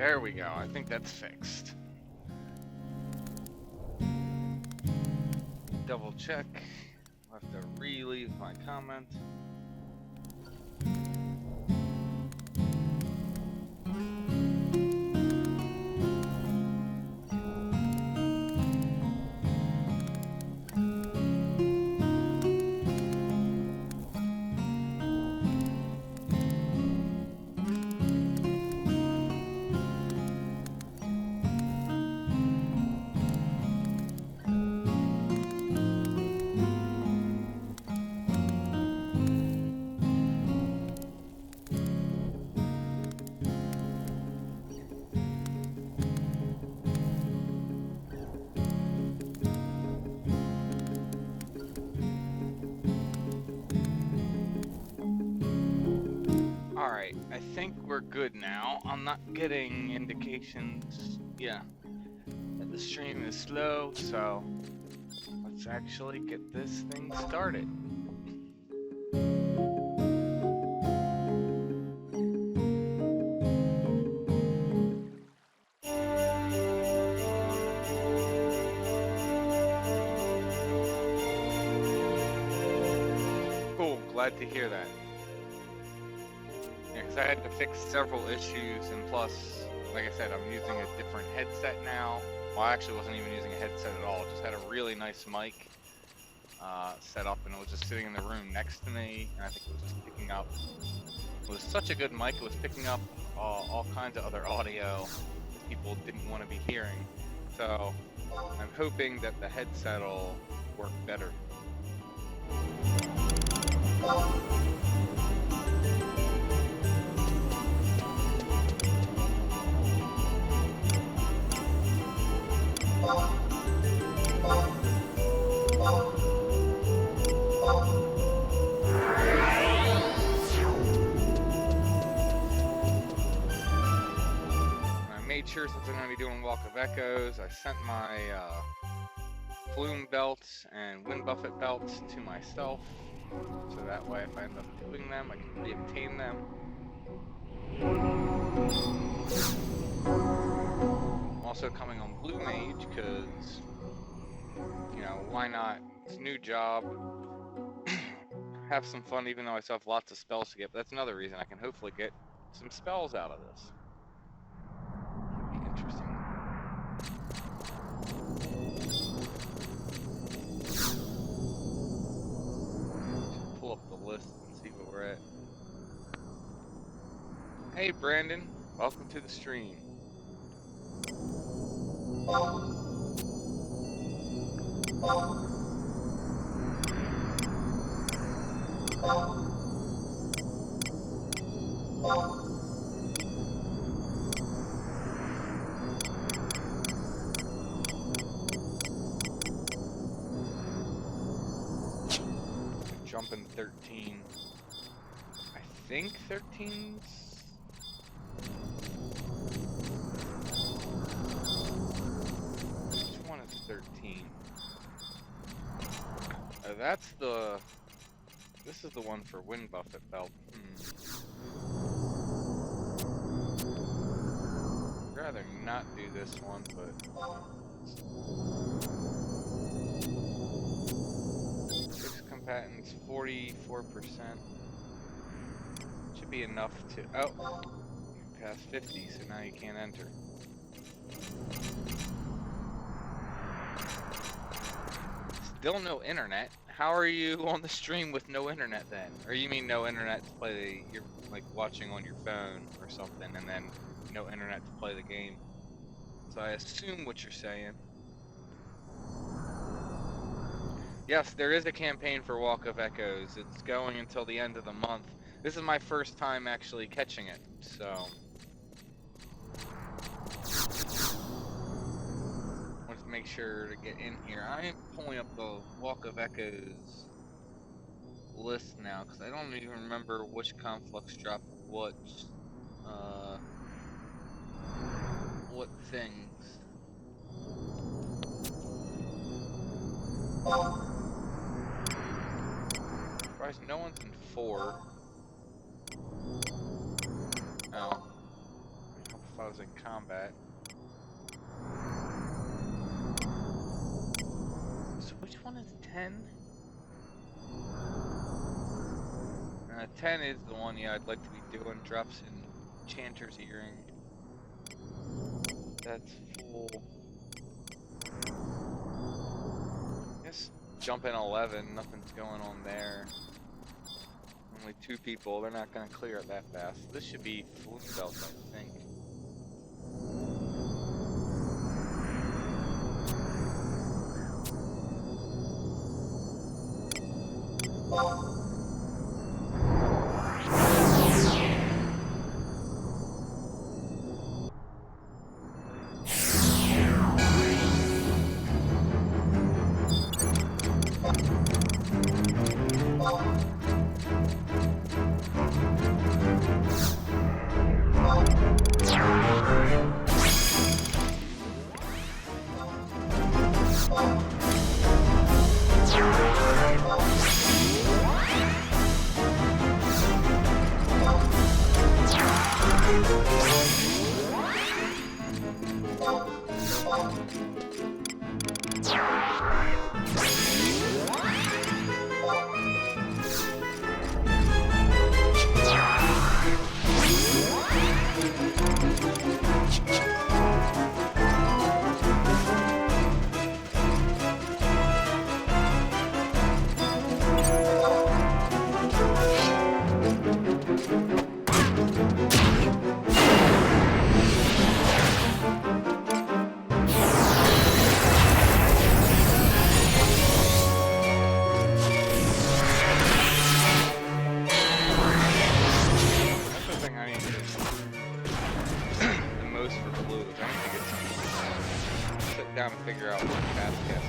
There we go. I think that's fixed. Double check. I'll have to re-leave my comment. Alright, I think we're good now. I'm not getting indications, that the stream is slow, so let's actually get this thing started. Cool, glad to hear that. Because I had to fix several issues, and plus, like I said, I'm using a different headset now. Well, I actually wasn't even using a headset at all. Just had a really nice mic set up, and it was just sitting in the room next to me, and I think it was just picking up. It was such a good mic. It was picking up all kinds of other audio that people didn't want to be hearing. So I'm hoping that the headset will work better. Sure, since I'm going to be doing Walk of Echoes, I sent my Flume belts and Wind Buffet belts to myself, so that way if I end up doing them, I can re-obtain them. I'm also coming on Blue Mage, because, you know, why not? It's a new job. Have some fun, even though I still have lots of spells to get, but that's another reason I can hopefully get some spells out of this. Interesting. Pull up the list and see where we're at. Hey Brandon, welcome to the stream. Jumping 13. I think 13's. Which one is 13? That's the. This is the one for Wind Buffet belt. I'd rather not do this one, but. Patents 44%. Should be enough to. Oh, you passed 50, so now you can't enter. Still no internet. How are you on the stream with no internet then? Or you mean no internet to play you're like watching on your phone or something, and then no internet to play the game? So I assume what you're saying. Yes, there is a campaign for Walk of Echoes. It's going until the end of the month. This is my first time actually catching it, so. Let's make sure to get in here. I am pulling up the Walk of Echoes list now, because I don't even remember which conflux dropped what things. Surprised no one's in 4. Oh. I'll I was in combat. So which one is 10? 10 is the one, yeah, I'd like to be doing. Drops in Chanter's Earring. That's full. I guess jump in 11, nothing's going on there. Only 2 people, they're not going to clear it that fast. This should be Floon Belts, I think. Down and figure out what fast cast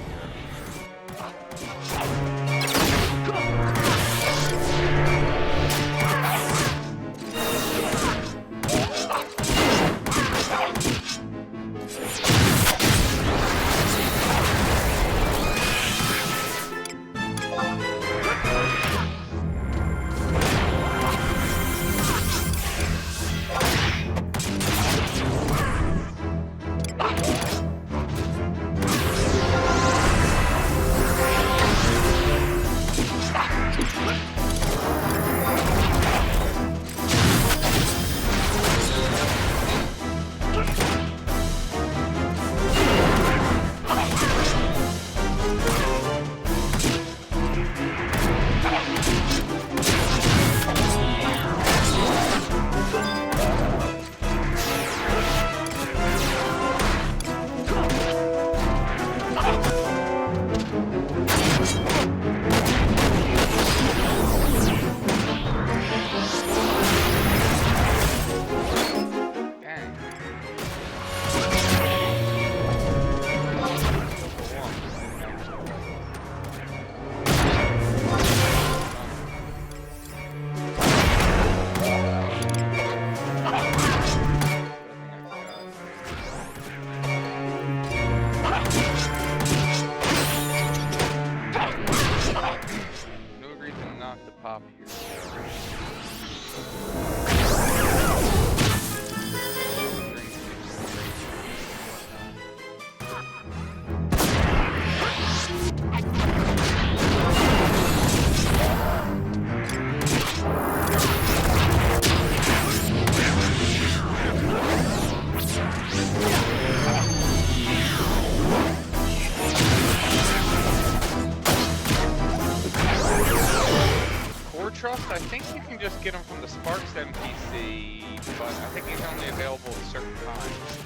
I think you can just get them from the Sparks NPC, but I think he's only available at certain times.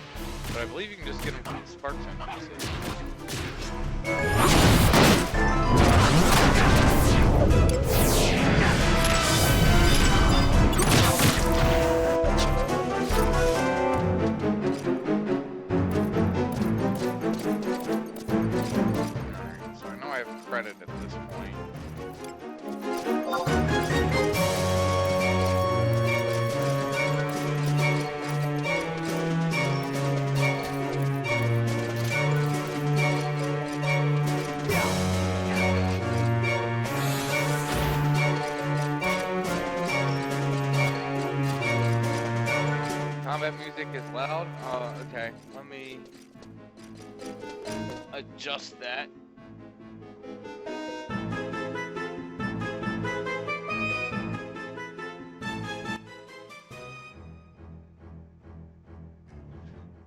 But I believe you can just get them from the Sparks NPC. Alright, so I know I have credit at this point. combat music is loud? Okay. Let me adjust that.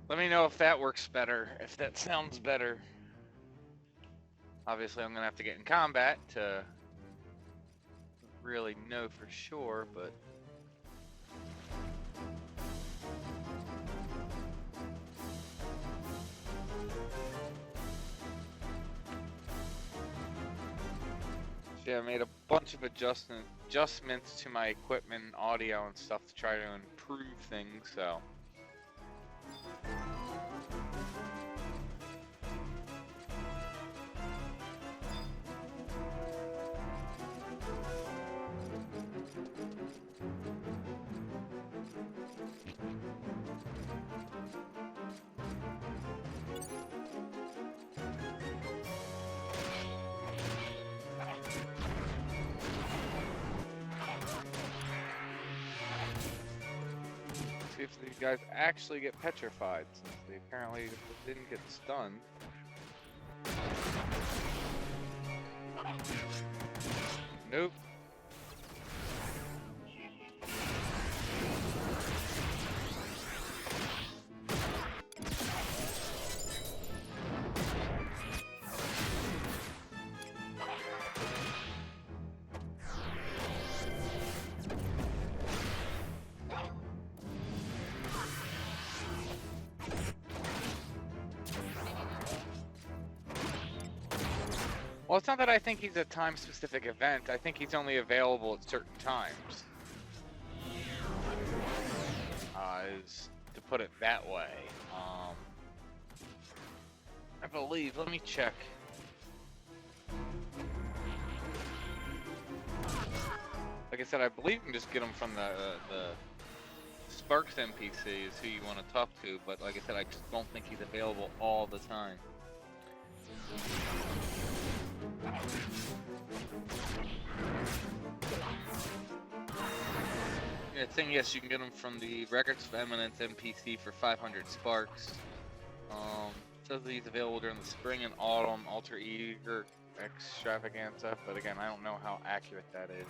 Let me know if that works better, if that sounds better. Obviously, I'm gonna have to get in combat to really know for sure, but yeah, I made a bunch of adjustments to my equipment, audio, and stuff to try to improve things. So. See if these guys actually get petrified, since they apparently didn't get stunned. Nope. Well, it's not that I think he's a time-specific event. I think he's only available at certain times. Is to put it that way. I believe. Let me check. Like I said, I believe you can just get him from the Sparks NPC is who you want to talk to. But like I said, I just don't think he's available all the time. Yeah, thing, yes, you can get them from the Records of Eminence NPC for 500 Sparks. Says that he's available during the spring and autumn Alter Ego Extravaganza, but again, I don't know how accurate that is.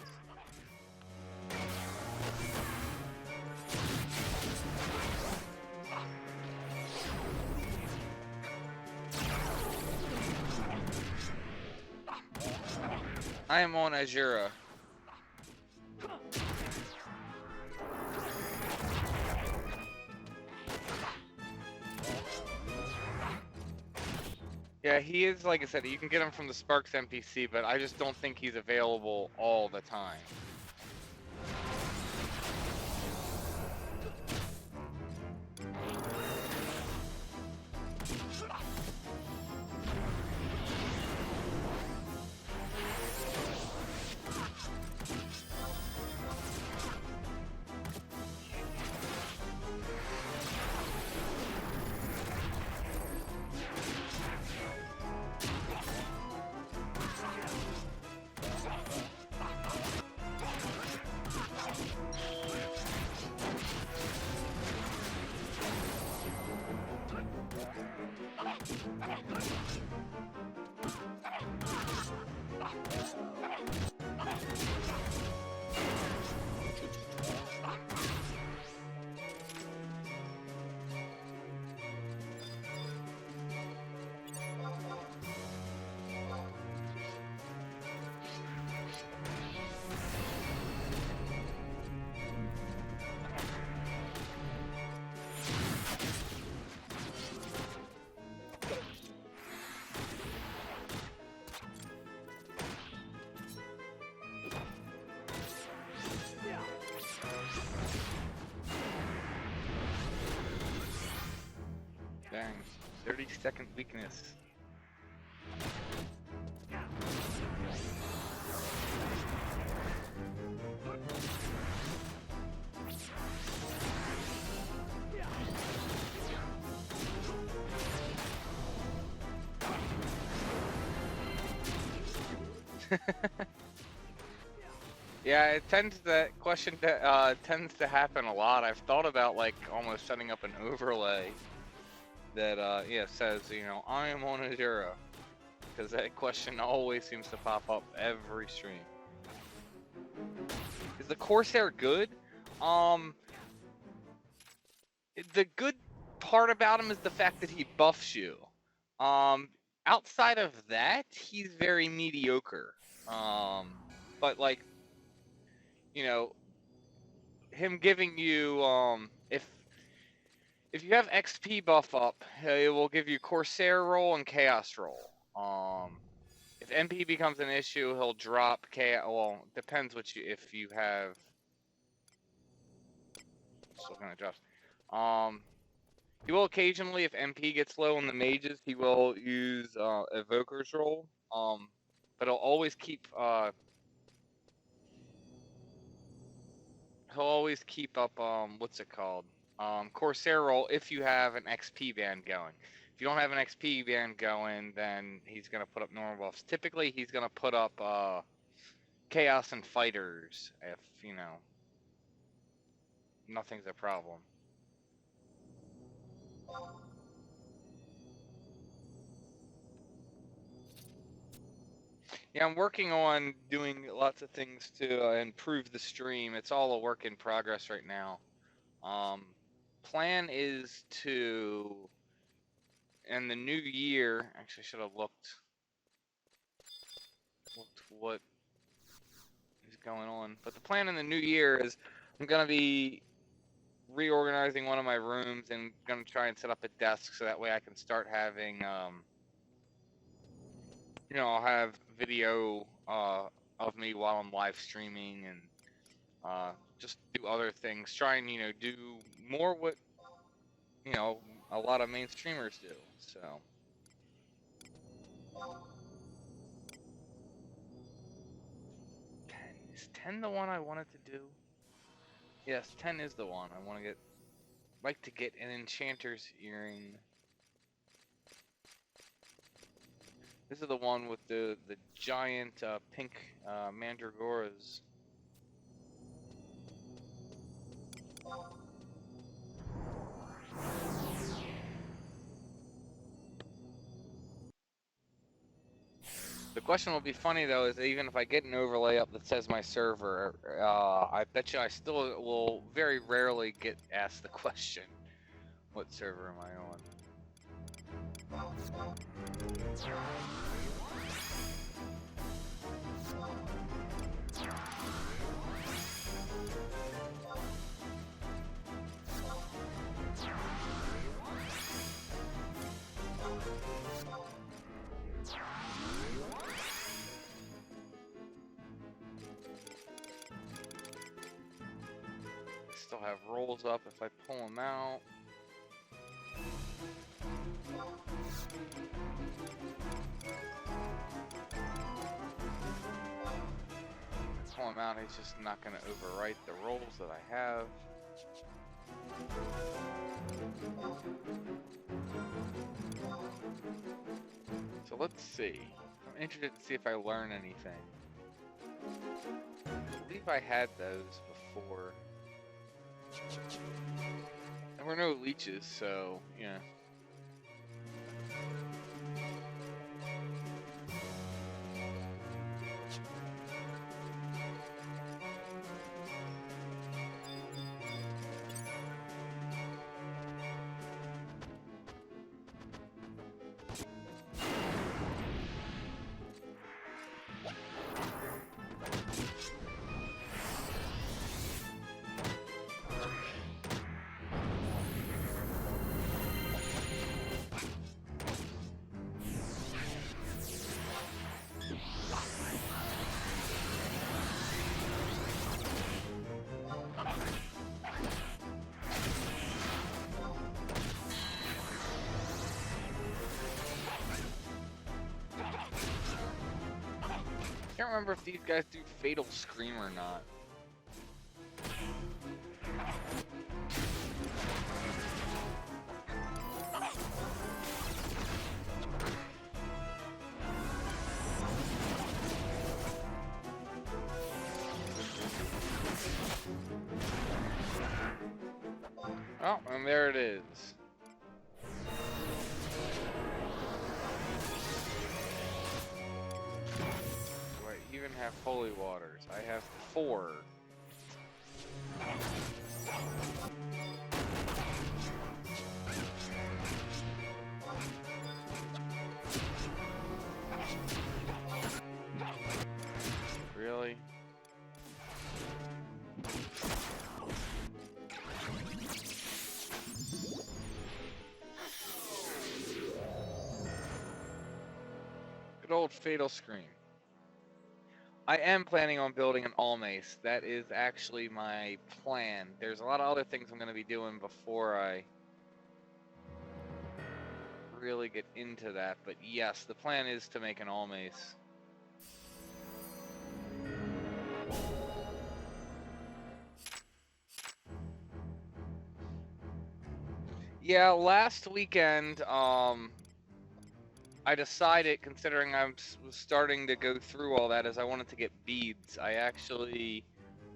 I am on Azura. Yeah, he is, like I said, you can get him from the Sparks NPC, but I just don't think he's available all the time. Dang, 30-second weakness. Yeah, it tends that question tends to happen a lot. I've thought about like almost setting up an overlay that yeah says, you know, I am on Azura, because that question always seems to pop up every stream. Is the Corsair good? Um, the good part about him is the fact that he buffs you. Outside of that, he's very mediocre. But like, you know, him giving you if you have XP buff up, it will give you Corsair roll and Chaos roll. If MP becomes an issue, he'll drop Chaos. Well, depends what you if you have. Still kind of drops. He will occasionally, if MP gets low on the mages, he will use Evoker's roll. But he'll always keep up what's it called? Corsair roll if you have an XP band going. If you don't have an XP band going, then he's gonna put up normal buffs. Typically, he's gonna put up Chaos and Fighters if you know nothing's a problem. Yeah, I'm working on doing lots of things to improve the stream. It's all a work in progress right now. Plan is to, in the new year, actually should have looked what is going on. But the plan in the new year is I'm going to be reorganizing one of my rooms and going to try and set up a desk so that way I can start having, you know, I'll have video of me while I'm live streaming and just do other things. Try and, you know, do more what, you know, a lot of main streamers do. So. Is 10 the one I wanted to do? Yes, 10 is the one. I want to like to get an enchanter's earring. This is the one with the giant pink mandragoras. The question will be funny though, is even if I get an overlay up that says my server, I bet you I still will very rarely get asked the question, what server am I on? Still have rolls up if I pull them out. Pull him out, he's just not going to overwrite the rolls that I have. So let's see. I'm interested to see if I learn anything. I believe I had those before. There were no leeches, so yeah. I can't remember if these guys do Fatal Scream or not. Oh, and there it is. Do I even have holy waters? I have 4. Really? Good old Fatal Scream. I am planning on building an all mace. That is actually my plan. There's a lot of other things I'm going to be doing before I really get into that, but yes, the plan is to make an all mace. Yeah, last weekend, I decided, considering I was starting to go through all that, as I wanted to get beads. I actually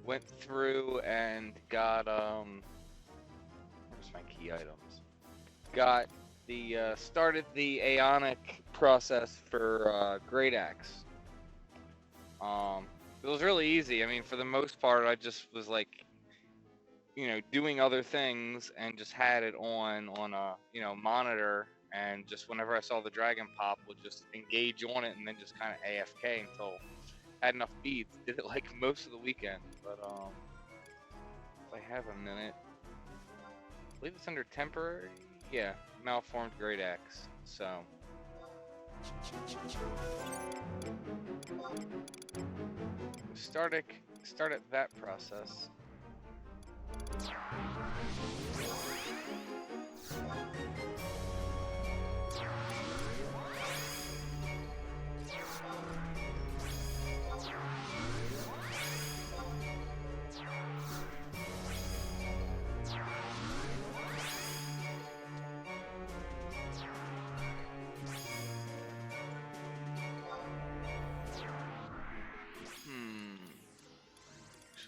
went through and got, where's my key items? Got the, started the Aeonic process for, Great Axe. It was really easy. I mean, for the most part, I just was like, you know, doing other things and just had it on a, you know, monitor, and just whenever I saw the dragon pop, would just engage on it and then just kind of AFK until I had enough beads. Did it like most of the weekend, but if I have a minute, I believe it's under temporary. Yeah, malformed great axe. So started that process.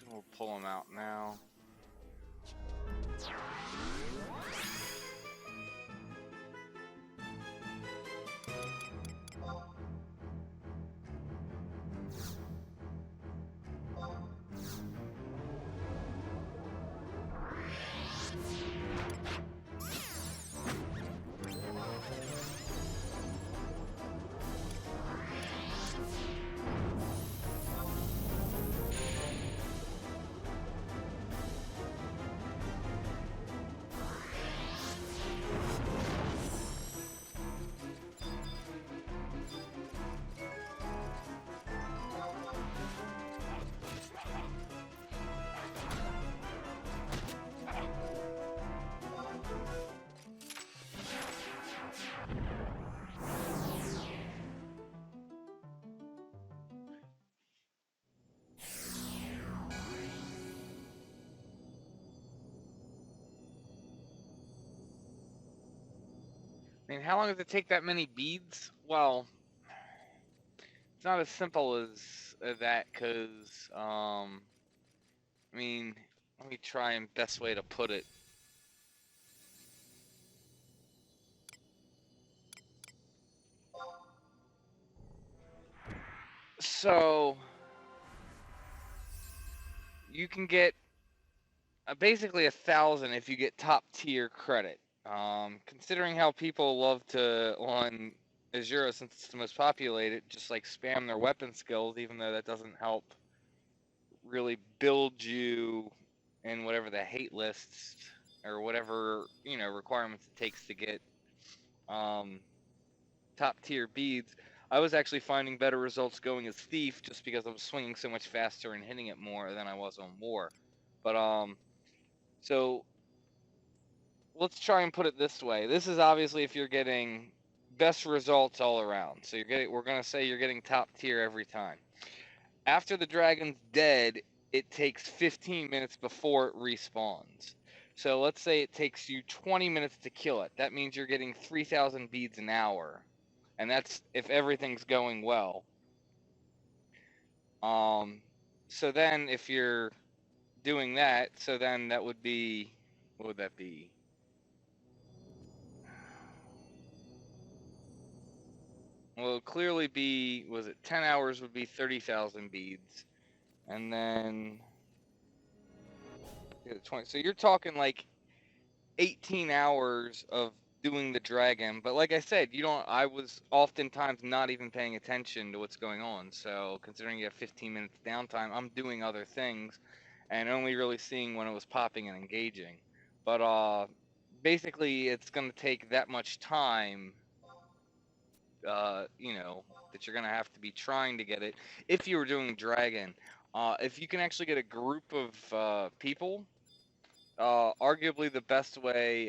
We'll pull them out now. I mean, how long does it take that many beads? Well, it's not as simple as that, because, I mean, let me try and best way to put it. So, you can get basically 1,000 if you get top tier credit. Considering how people love to, on Azura, since it's the most populated, just like spam their weapon skills, even though that doesn't help really build you in whatever the hate lists or whatever, you know, requirements it takes to get top tier beads. I was actually finding better results going as thief, just because I was swinging so much faster and hitting it more than I was on war. But so let's try and put it this way. This is obviously if you're getting best results all around. So we're gonna say you're getting top tier every time. After the dragon's dead, it takes 15 minutes before it respawns. So let's say it takes you 20 minutes to kill it. That means you're getting 3,000 beads an hour. And that's if everything's going well. So then if you're doing that, so then that would be, what would that be? Well, it'll clearly be, was it 10 hours would be 30,000 beads. And then 20. So you're talking like 18 hours of doing the dragon. But like I said, I was oftentimes not even paying attention to what's going on. So considering you have 15 minutes downtime, I'm doing other things and only really seeing when it was popping and engaging. But basically it's going to take that much time, that you're going to have to be trying to get it. If you were doing dragon, if you can actually get a group of people, arguably the best way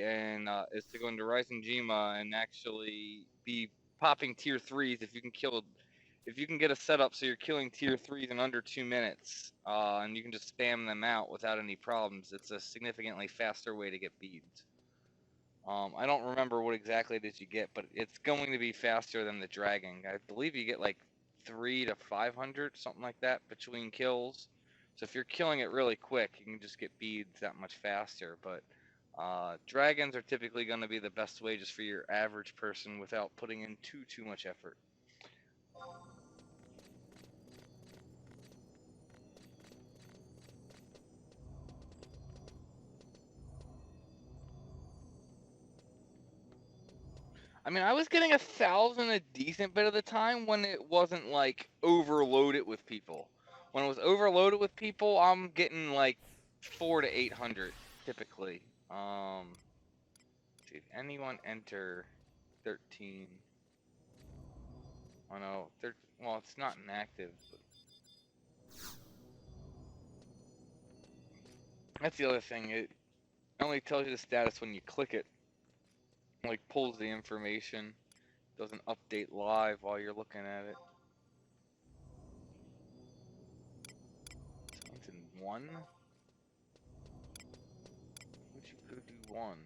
is to go into Rising Jima and actually be popping tier 3s if you can get a setup so you're killing tier 3s in under 2 minutes, and you can just spam them out without any problems. It's a significantly faster way to get beads. I don't remember what exactly it is you get, but it's going to be faster than the dragon. I believe you get like 3 to 500, something like that, between kills. So if you're killing it really quick, you can just get beads that much faster. But dragons are typically going to be the best way just for your average person without putting in too much effort. I mean, I was getting 1,000 a decent bit of the time when it wasn't like overloaded with people. When it was overloaded with people, I'm getting like 400 to 800 typically. Did anyone enter 13? Oh no, well, it's not inactive. But that's the other thing. It only tells you the status when you click it. Like pulls the information, doesn't update live while you're looking at it. Someone's in 1. Would you go do 1?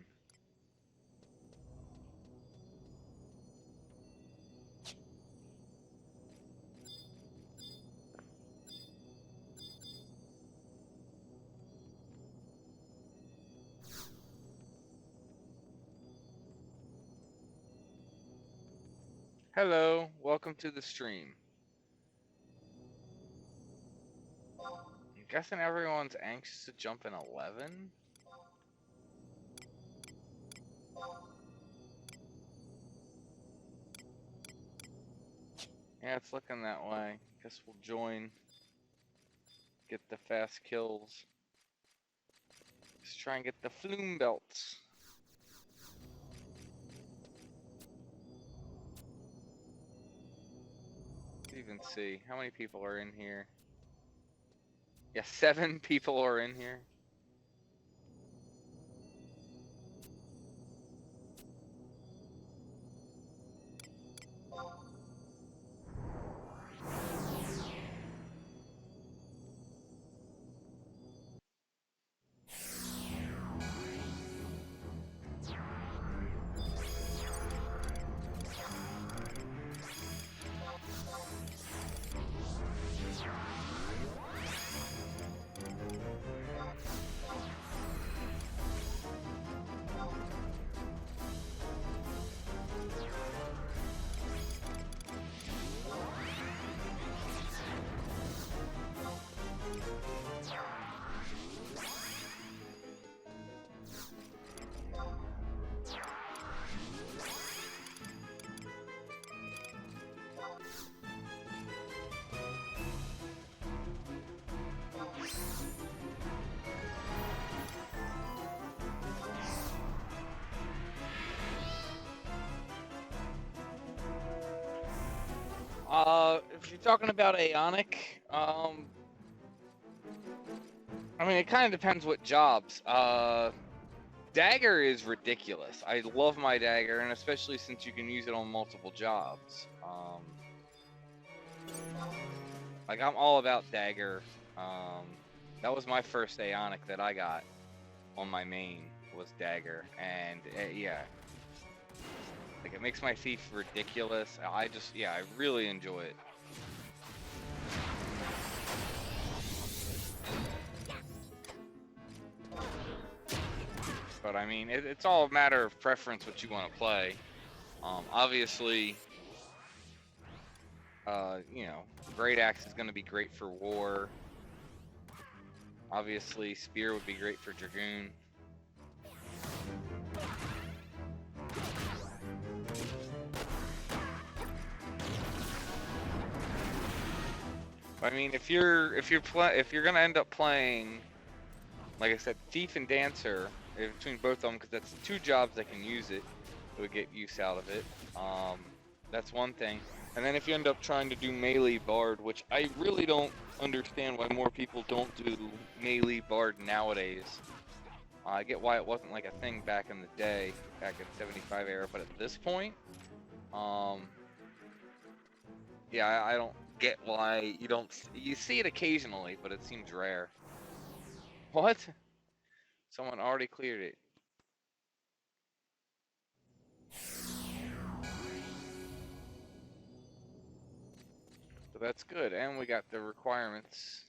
Hello, welcome to the stream. I'm guessing everyone's anxious to jump in 11. Yeah, it's looking that way. Guess we'll join. Get the fast kills. Let's try and get the flume belts. Let's even see how many people are in here. Yeah, 7 people are in here. If you're talking about Aeonic, I mean, it kind of depends what jobs. Dagger is ridiculous. I love my dagger, and especially since you can use it on multiple jobs. Like, I'm all about dagger. That was my first Aeonic that I got on my main, was dagger, and yeah. Like, it makes my thief ridiculous. I really enjoy it. But I mean, it's all a matter of preference what you want to play. Obviously, You know, Great Axe is going to be great for war. Obviously, Spear would be great for Dragoon. I mean, if you're gonna end up playing, like I said, Thief and Dancer between both of them, because that's 2 jobs that can use it, would get use out of it. That's one thing. And then if you end up trying to do melee Bard, which I really don't understand why more people don't do melee Bard nowadays. I get why it wasn't like a thing back in the day, back in 75 era, but at this point, yeah, I don't get why you see it occasionally, but it seems rare. What? Someone already cleared it. So that's good, and we got the requirements.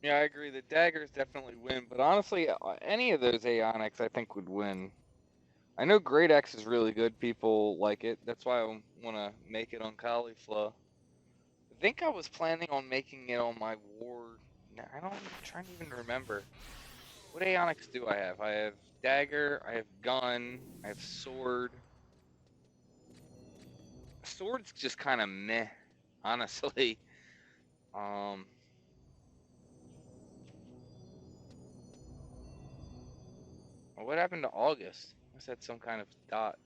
Yeah, I agree. The daggers definitely win, but honestly, any of those Aeonics I think would win. I know Great Axe is really good. People like it. That's why I want to make it on Caulifla. I think I was planning on making it on my war. I'm trying to even remember. What Aeonics do I have? I have dagger, I have gun, I have sword. Sword's just kind of meh, honestly. What happened to August? Must had some kind of dot.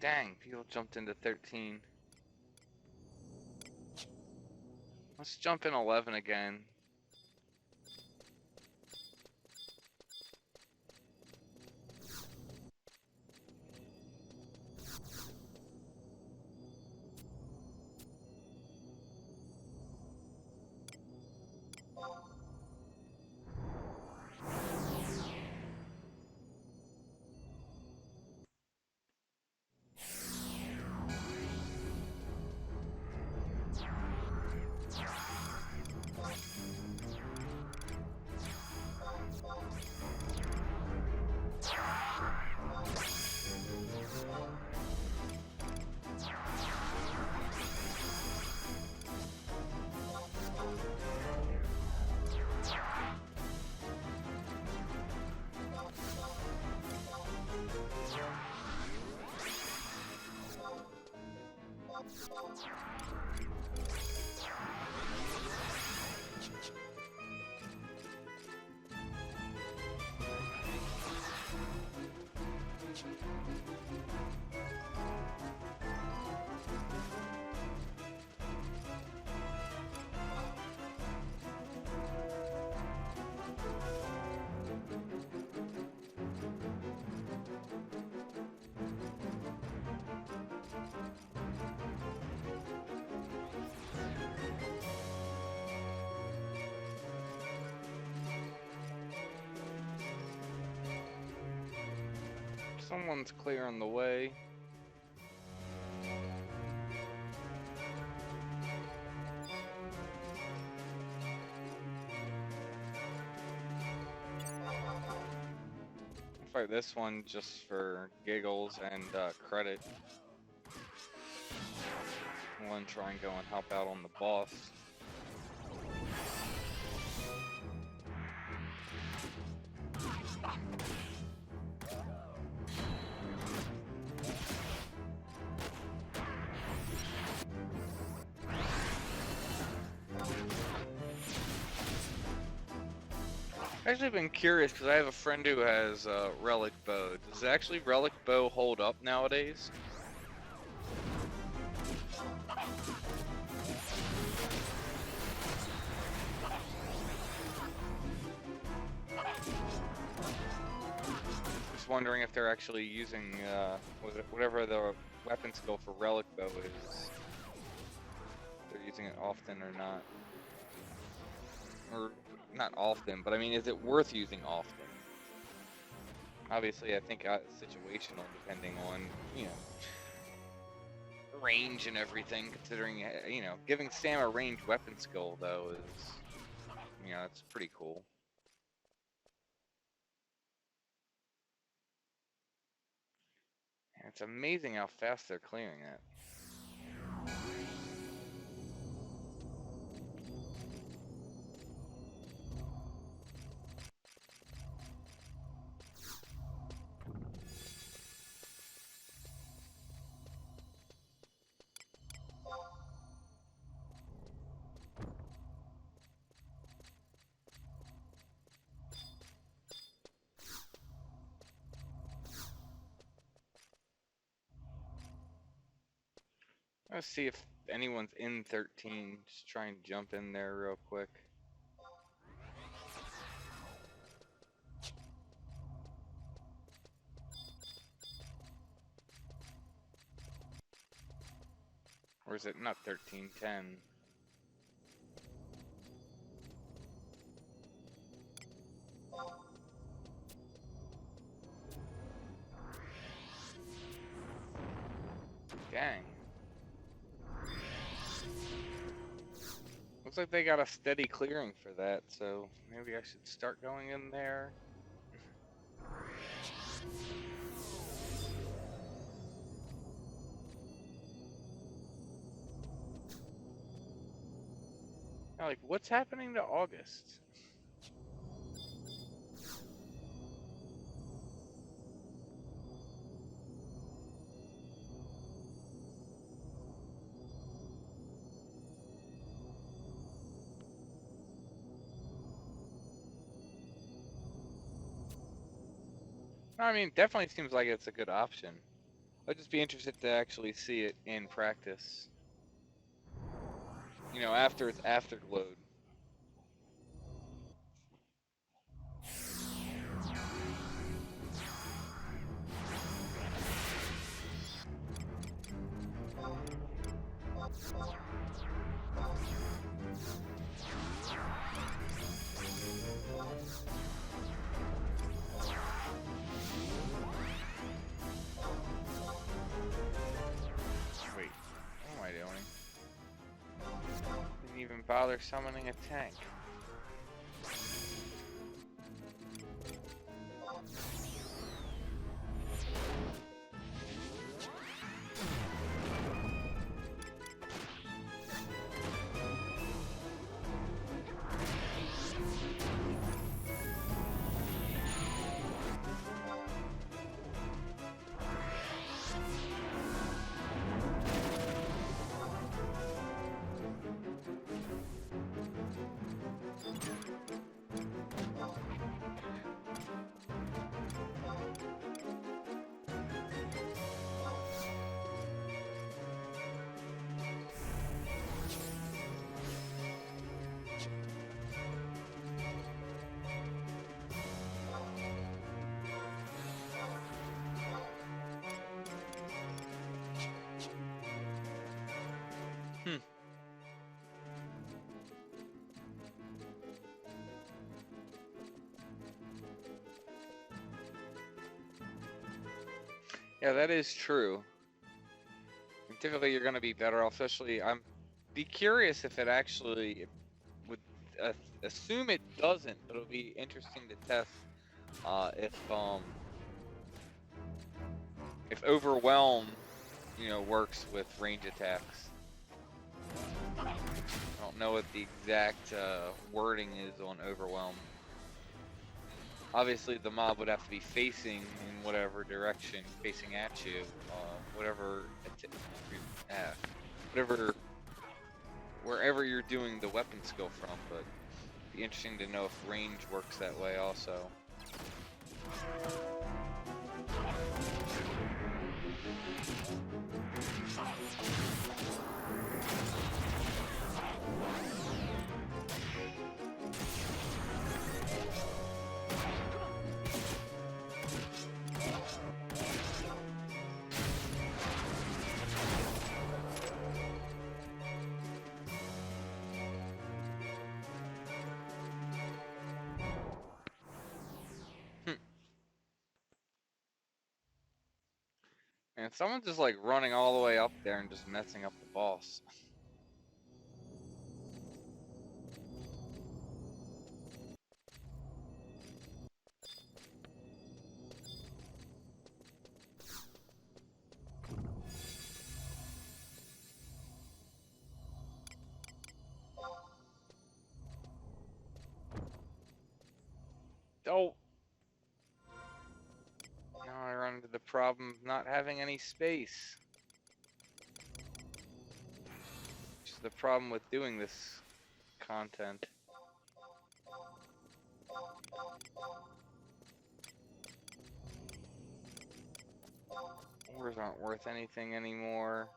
Dang, people jumped into 13. Let's jump in 11 again. Someone's clearing the way. I'll fight this one just for giggles and credit. I'm gonna try and go and help out on the boss. I've actually been curious because I have a friend who has Relic Bow. Does actually Relic Bow hold up nowadays? just wondering if they're actually using whatever the weapon skill for relic bow is. If they're using it often or not. Or not often, but I mean, is it worth using often? Obviously, I think situational, depending on, you know, range and everything, considering, you know, giving Sam a ranged weapon skill, though, is, you know, it's pretty cool. And it's amazing how fast they're clearing it. Let's see if anyone's in 13. Just try and jump in there real quick. Or is it not 13, 10? Dang. Looks like they got a steady clearing for that, so maybe I should start going in there. Like, what's happening to August? I mean, definitely seems like it's a good option. I'd just be interested to actually see it in practice. You know, after it's afterglowed. Wait, what am I doing? Didn't even bother summoning a tank. Yeah, that is true. Typically, you're going to be better off, especially, be curious if it actually would assume it doesn't, but it'll be interesting to test if overwhelm, you know, works with range attacks. I don't know what the exact wording is on overwhelm. Obviously, the mob would have to be facing in whatever direction, facing at you, wherever you're doing the weapon skill from. But it'd be interesting to know if range works that way also. And someone's just like running all the way up there and just messing up the boss. Oh! Now I run into the problem of not having any space. Which is the problem with doing this content. Ores aren't worth anything anymore.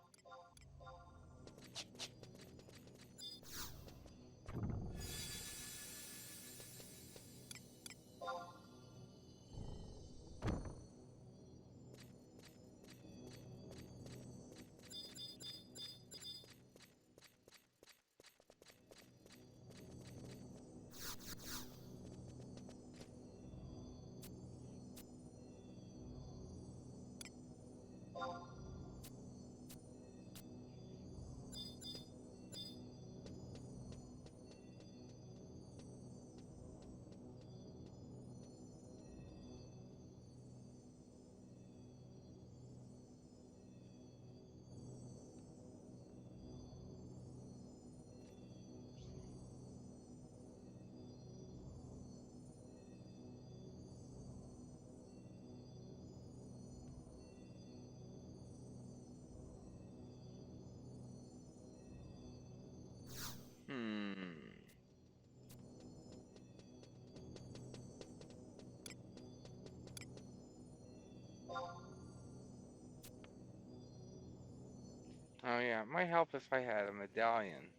Oh yeah, it might help if I had a medallion.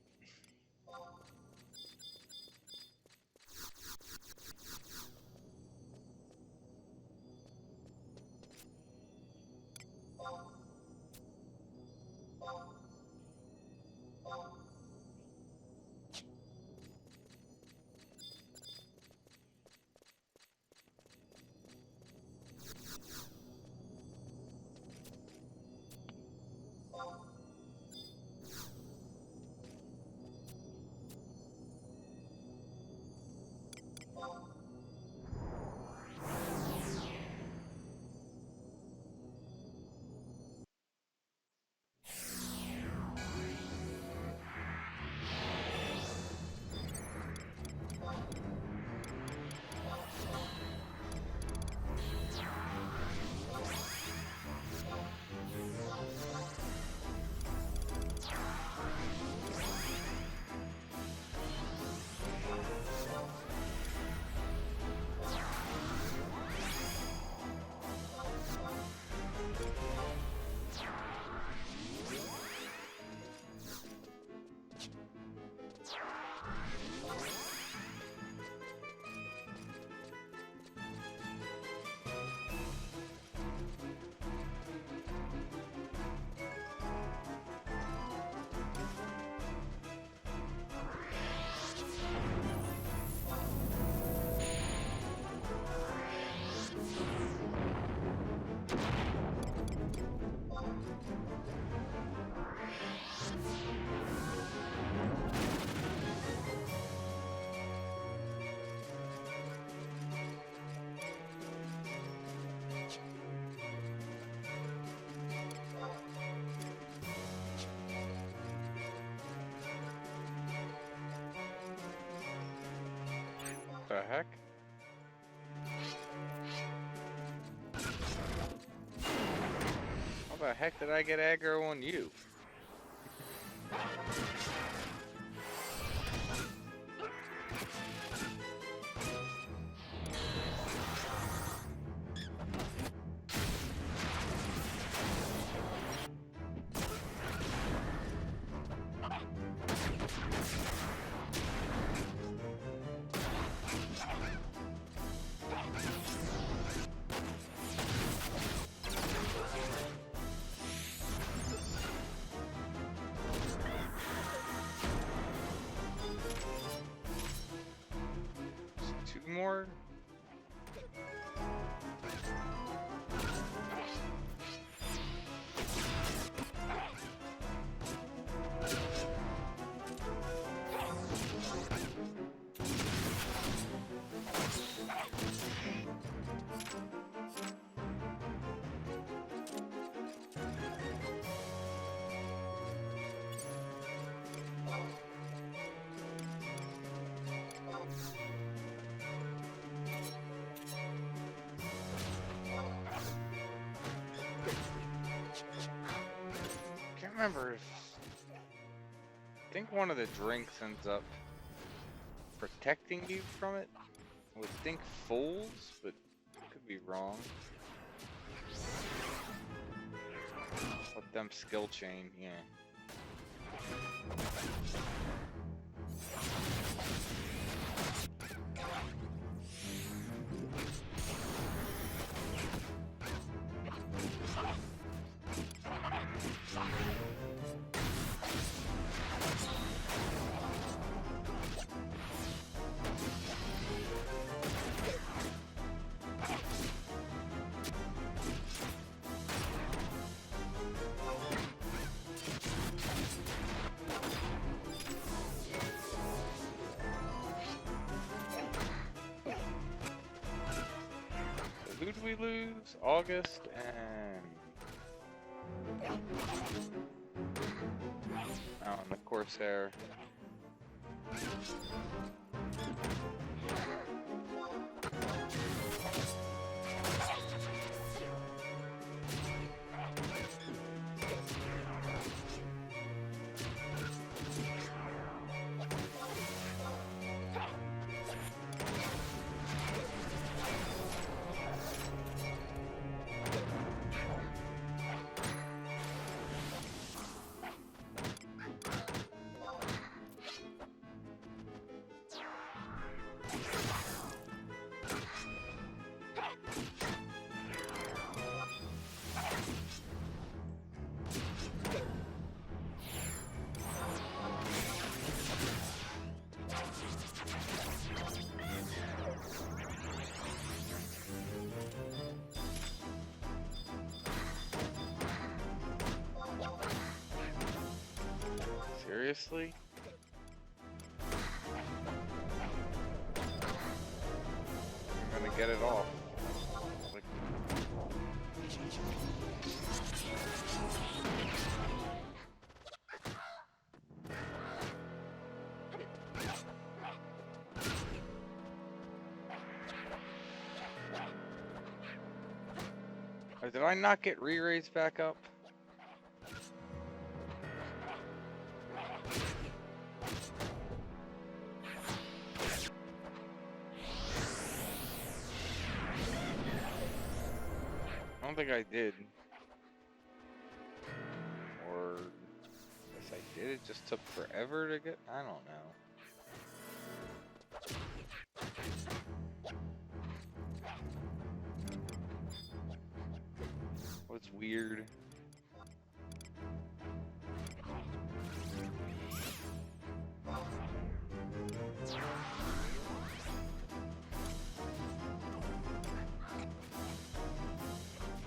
The heck? How the heck did I get aggro on you? remember if... I think one of the drinks ends up protecting you from it. I would think Fools, but could be wrong. Let them skill chain, yeah. Who do we lose? August and... Oh, and the Corsair. Seriously? I'm gonna get it off. Like... Or did I not get re-raised back up? I don't think I did. Or yes, I did. It just took forever to get. I don't know. What's weird?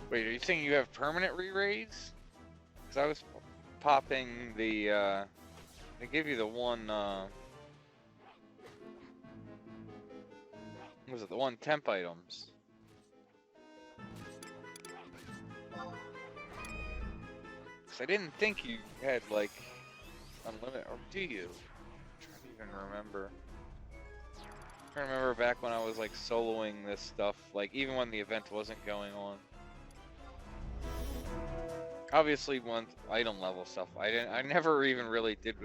Wait, are you saying you have permanent re-raise? Because I was popping the, they give you the one, what was it, the one temp items. Because I didn't think you had, like, unlimited, or do you? I'm trying to even remember. I remember back when I was, like, soloing this stuff, like, even when the event wasn't going on. Obviously, one item level stuff. I never even really did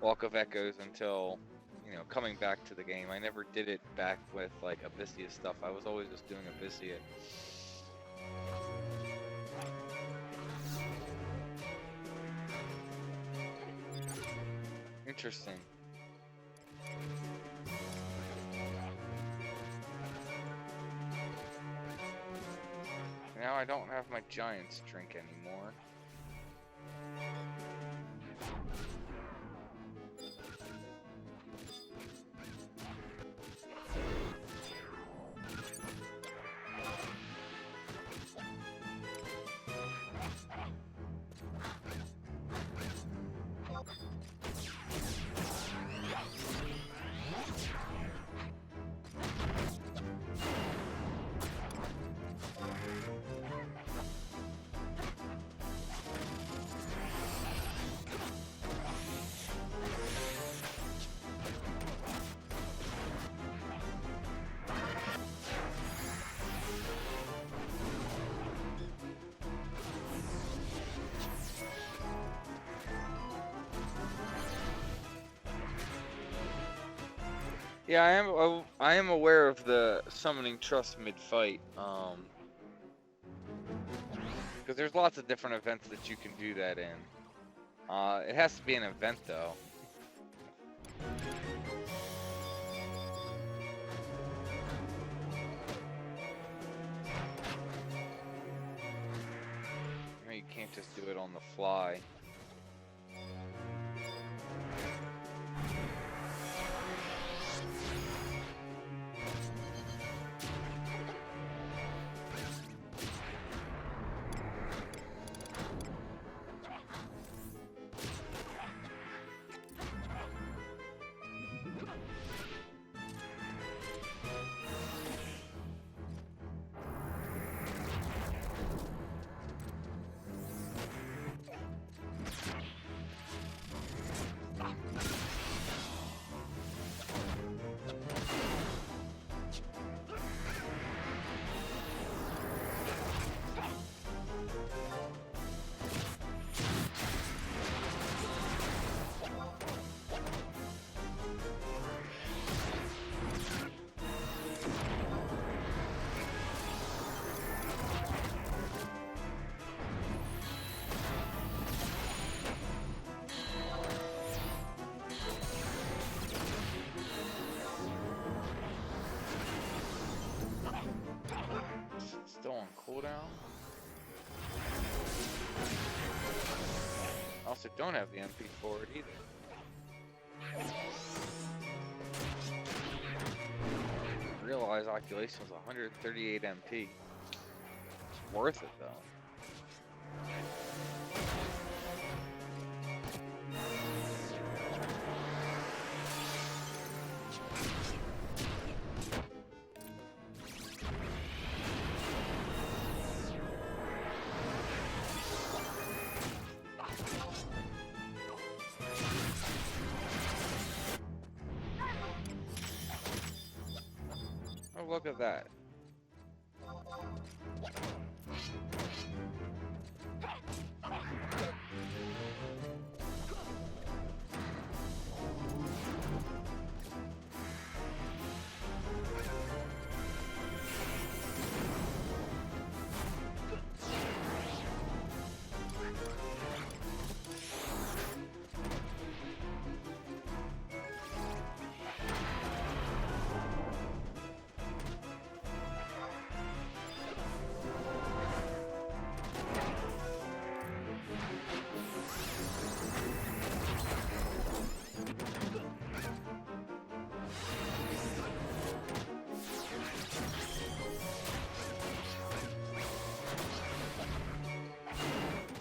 Walk of Echoes until, you know, coming back to the game. I never did it back with like Abyssea stuff. I was always just doing Abyssea. Interesting. Now I don't have my Giant's drink anymore. Yeah, I am aware of the summoning trust mid-fight. Because there's lots of different events that you can do that in. It has to be an event though. You can't just do it on the fly. Still on cooldown. Also, don't have the MP for it either. Realize Oculation was 138 MP. It's worth it though. Oh, look at that.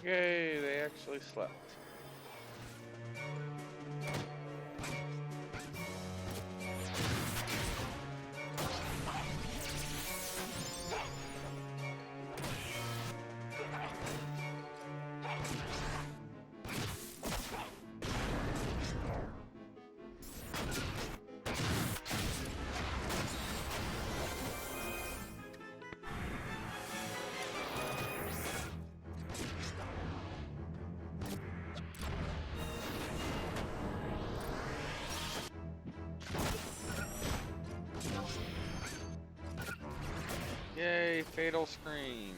Yay, they actually slept. Yay, Fatal Scream.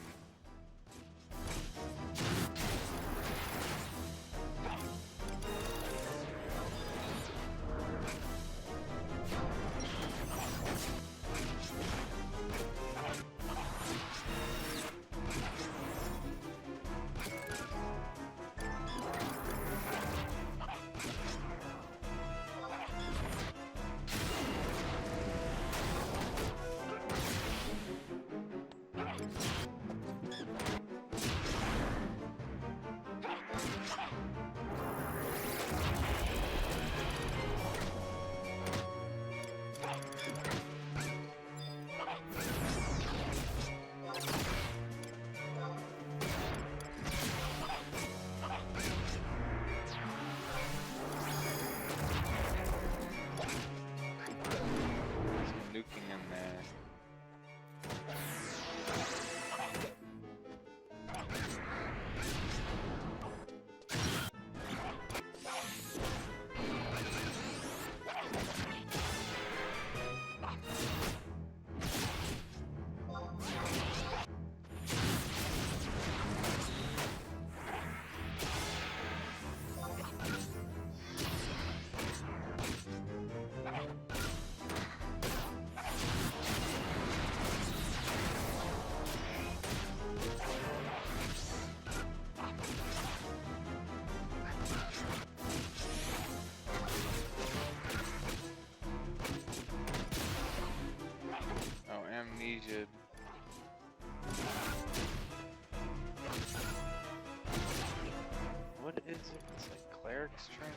It's like cleric's drink.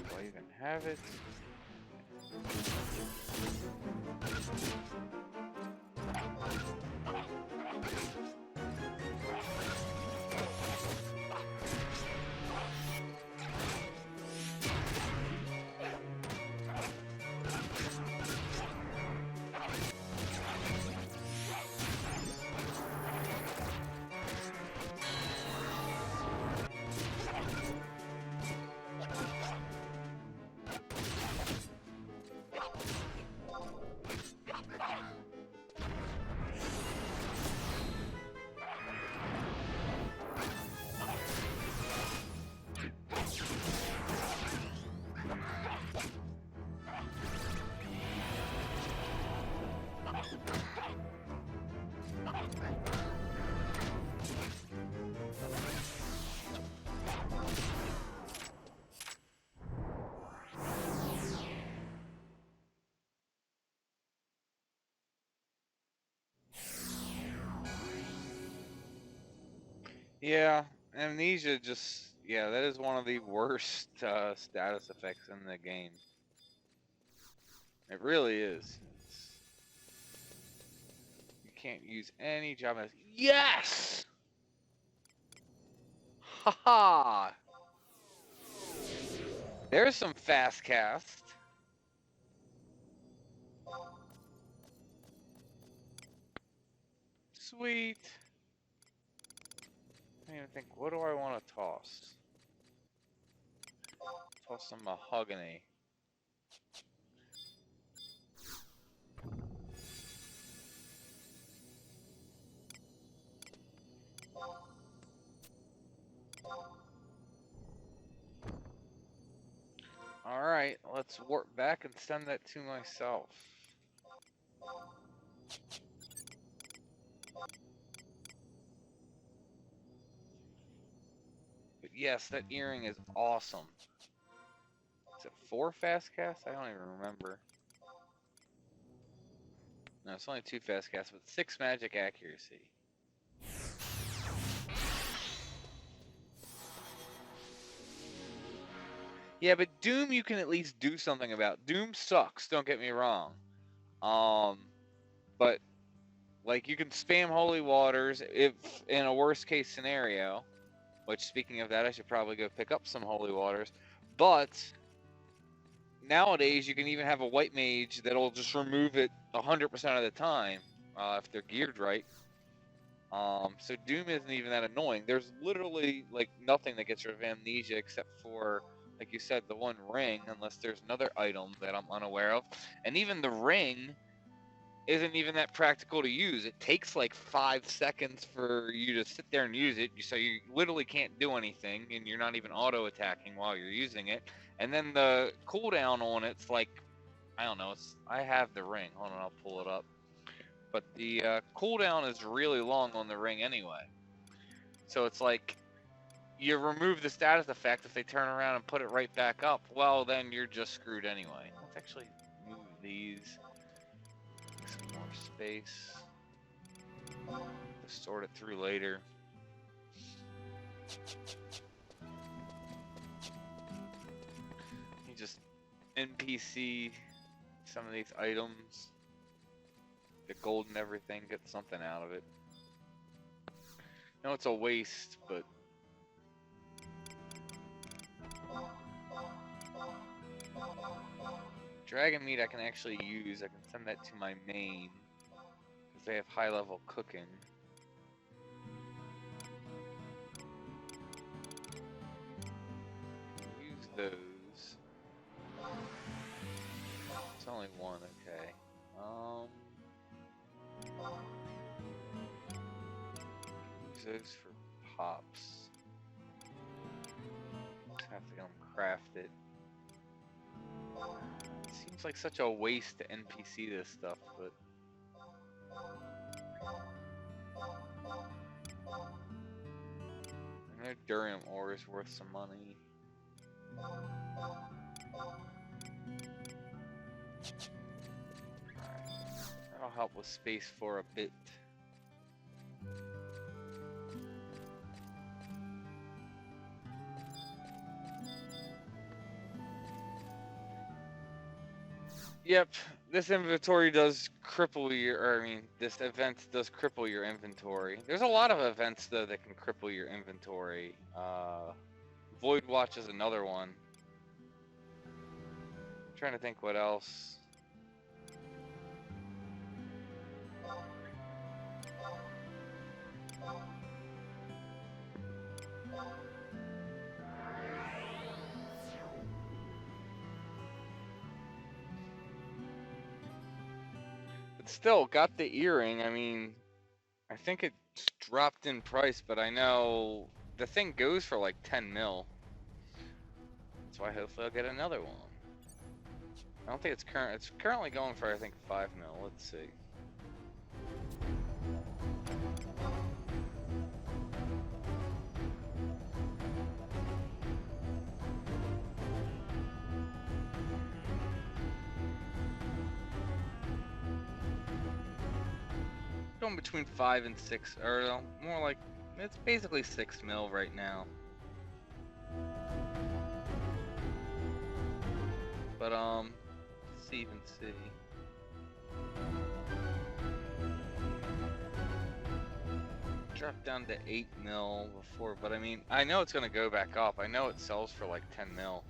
Do I even have it? Yeah, amnesia just, yeah, that is one of the worst status effects in the game. It really is. You can't use any job as. Yes! Haha! There's some fast cast. Sweet. I don't even think, what do I want to toss? Toss some mahogany. Alright, let's warp back and send that to myself. But yes, that earring is awesome. Is it 4 fast casts? I don't even remember. No, it's only 2 fast casts, but 6 magic accuracy. Yeah, but Doom you can at least do something about. Doom sucks, don't get me wrong. But like you can spam holy waters if in a worst case scenario, which speaking of that, I should probably go pick up some holy waters. But nowadays you can even have a white mage that'll just remove it 100% of the time if they're geared right. So Doom isn't even that annoying. There's literally like nothing that gets rid of amnesia except for, like you said, the one ring, unless there's another item that I'm unaware of. And even the ring isn't even that practical to use. It takes like 5 seconds for you to sit there and use it, so you literally can't do anything, and you're not even auto-attacking while you're using it. And then the cooldown on it's like, I don't know, I have the ring. Hold on, I'll pull it up. But the cooldown is really long on the ring anyway. So it's like, you remove the status effect, if they turn around and put it right back up, well, then you're just screwed anyway. Let's actually move these. Some more space to sort it through later. You just NPC some of these items, get gold and everything, get something out of it. I know it's a waste, but dragon meat I can actually use. I can send that to my main because they have high level cooking. Use those. It's only one, okay. Use those for pops. Just have to go and craft it. It seems like such a waste to NPC this stuff, but I know Durium ore is worth some money. Alright, that'll help with space for a bit. Yep, this inventory does cripple your, or I mean, this event does cripple your inventory. There's a lot of events though that can cripple your inventory. Void Watch is another one. I'm trying to think what else. But still, got the earring. I mean, I think it dropped in price, but I know the thing goes for like 10 mil. That's why hopefully I'll get another one. I don't think it's current. It's currently going for I think 5 mil. Let's see. Going between 5 and 6, or no, more like it's basically 6 mil right now. But let's see even see. Dropped down to 8 mil before, but I mean, I know it's gonna go back up. I know it sells for like 10 mil.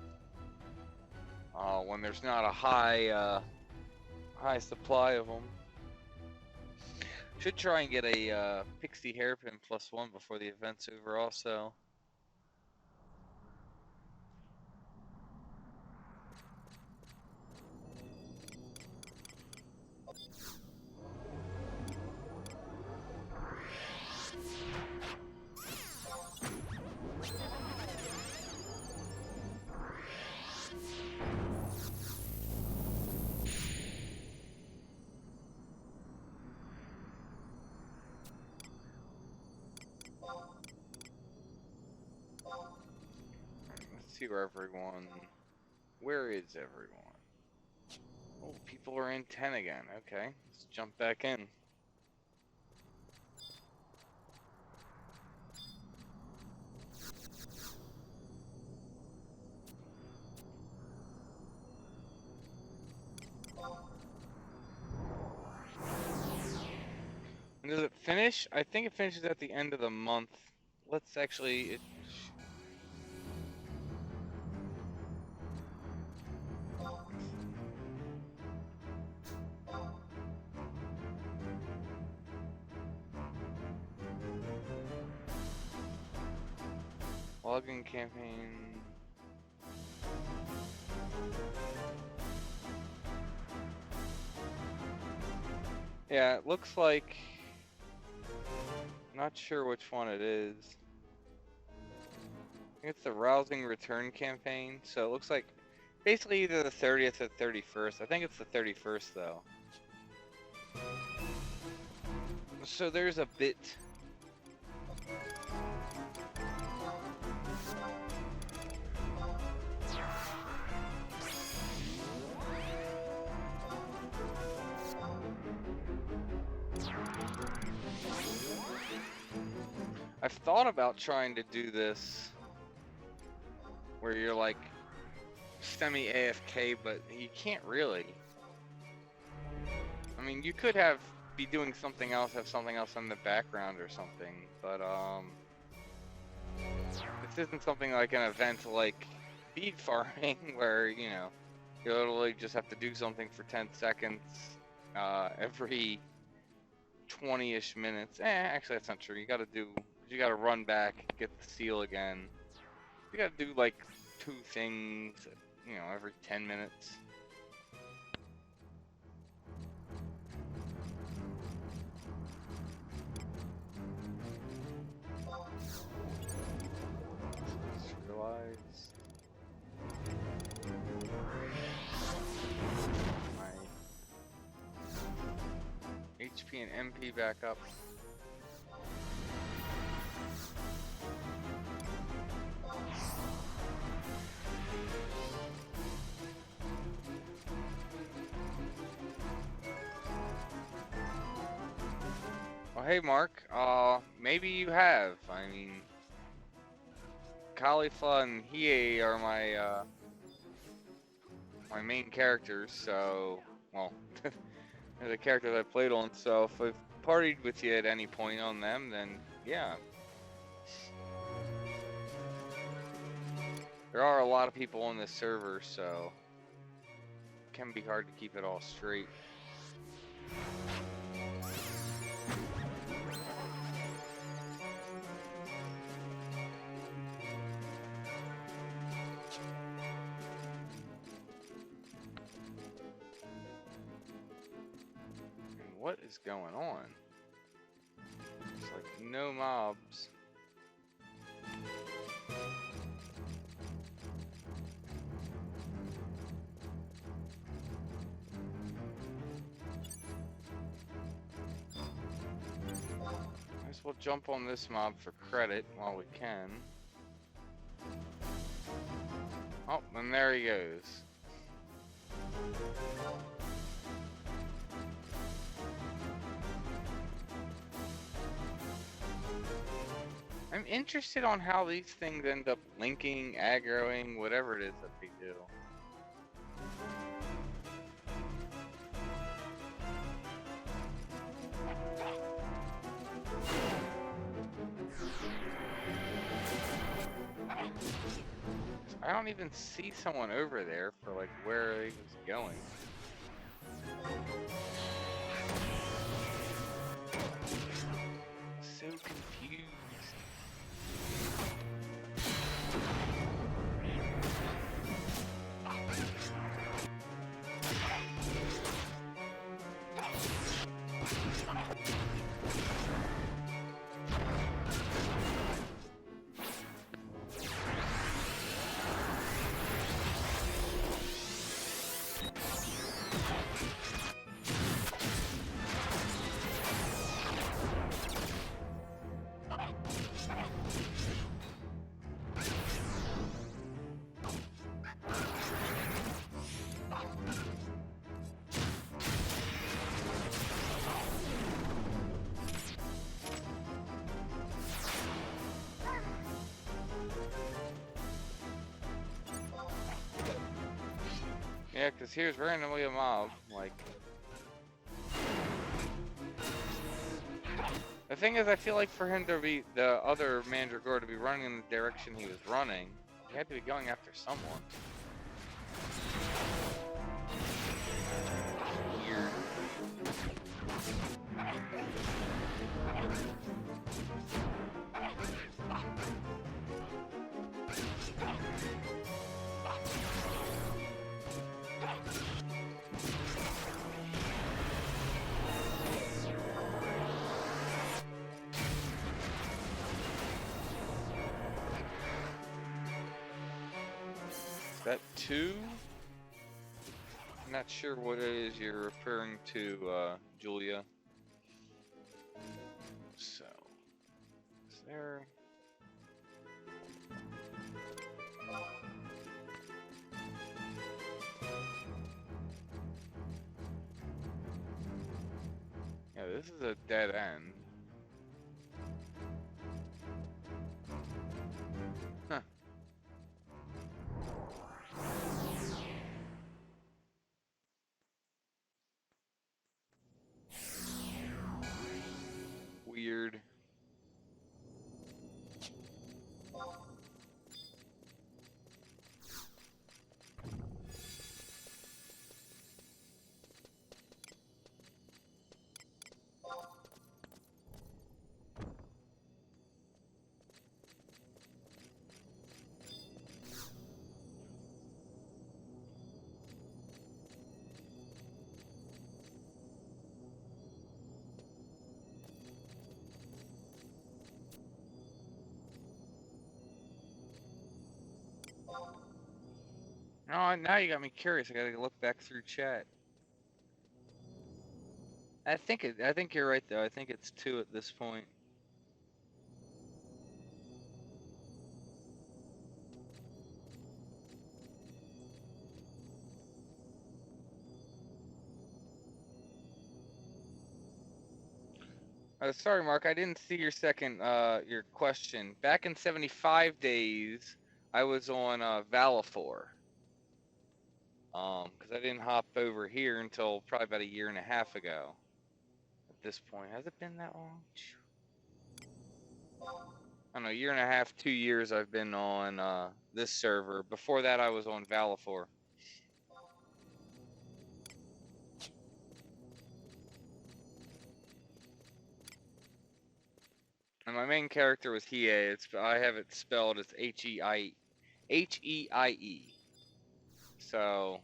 When there's not a high supply of them. Should try and get a pixie hairpin +1 before the event's over also. Let's see where is everyone? Oh, people are in 10 again. Okay, let's jump back in. And does it finish? I think it finishes at the end of the month. Let's actually... Login campaign... Yeah, it looks like... Not sure which one it is. I think it's the Rousing Return campaign. So it looks like basically either the 30th or 31st. I think it's the 31st though. So there's a bit. I've thought about trying to do this where you're like semi AFK, but you can't really. I mean, you could be doing something else, have something else in the background or something, but this isn't something like an event like bead farming where, you know, you literally just have to do something for 10 seconds every 20-ish minutes. Actually that's not true. You gotta run back, get the seal again. You gotta do like 2 things, you know, every 10 minutes. My HP and MP back up. Well, hey Mark, maybe you have. I mean, Khalifa and Hiei are my my main characters, so, well, they're the characters I played on, so if I've partied with you at any point on them, then yeah. There are a lot of people on this server, so it can be hard to keep it all straight. And what is going on? It's like no mobs. I guess we'll jump on this mob for credit while we can. Oh, and there he goes. I'm interested on how these things end up linking, aggroing, whatever it is that they do. I don't even see someone over there for like where he was going. So confused. Yeah, because here's randomly a mob, like... The thing is, I feel like for him to be, the other Mandragora to be running in the direction he was running, he had to be going after someone. Weird. Is that two? I'm not sure what it is you're referring to, Julia. So, is there... Yeah, this is a dead end. Huh. Weird. Oh, now you got me curious. I gotta look back through chat. I think you're right though. I think it's two at this point. Sorry, Mark. I didn't see your second your question. Back in 75 days, I was on Valifor. Because I didn't hop over here until probably about a year and a half ago. At this point, has it been that long? I don't know, a year and a half, 2 years I've been on this server. Before that, I was on Valifor. And my main character was Hiei. I have it spelled as H-E-I-E. So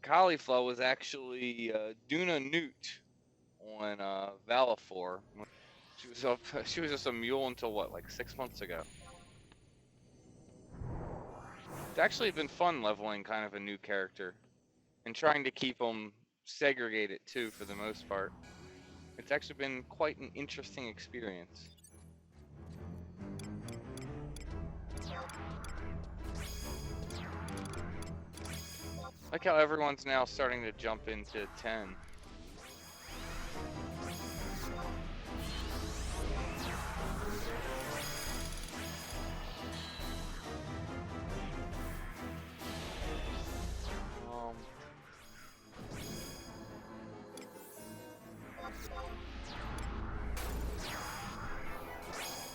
Caulifla was actually Duna Newt on Valifor. She was up. She was just a mule until what, like 6 months ago. It's actually been fun leveling kind of a new character and trying to keep them segregated too, for the most part. It's actually been quite an interesting experience. Like how everyone's now starting to jump into 10.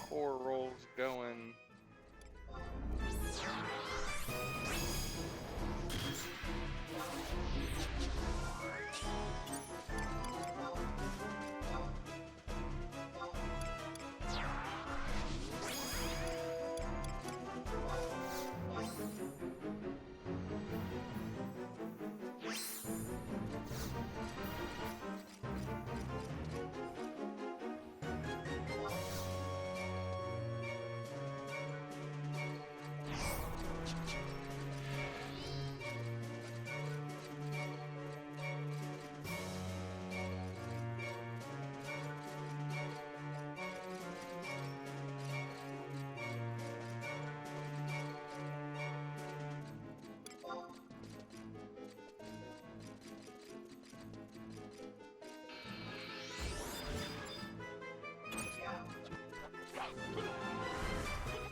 Core rolls going.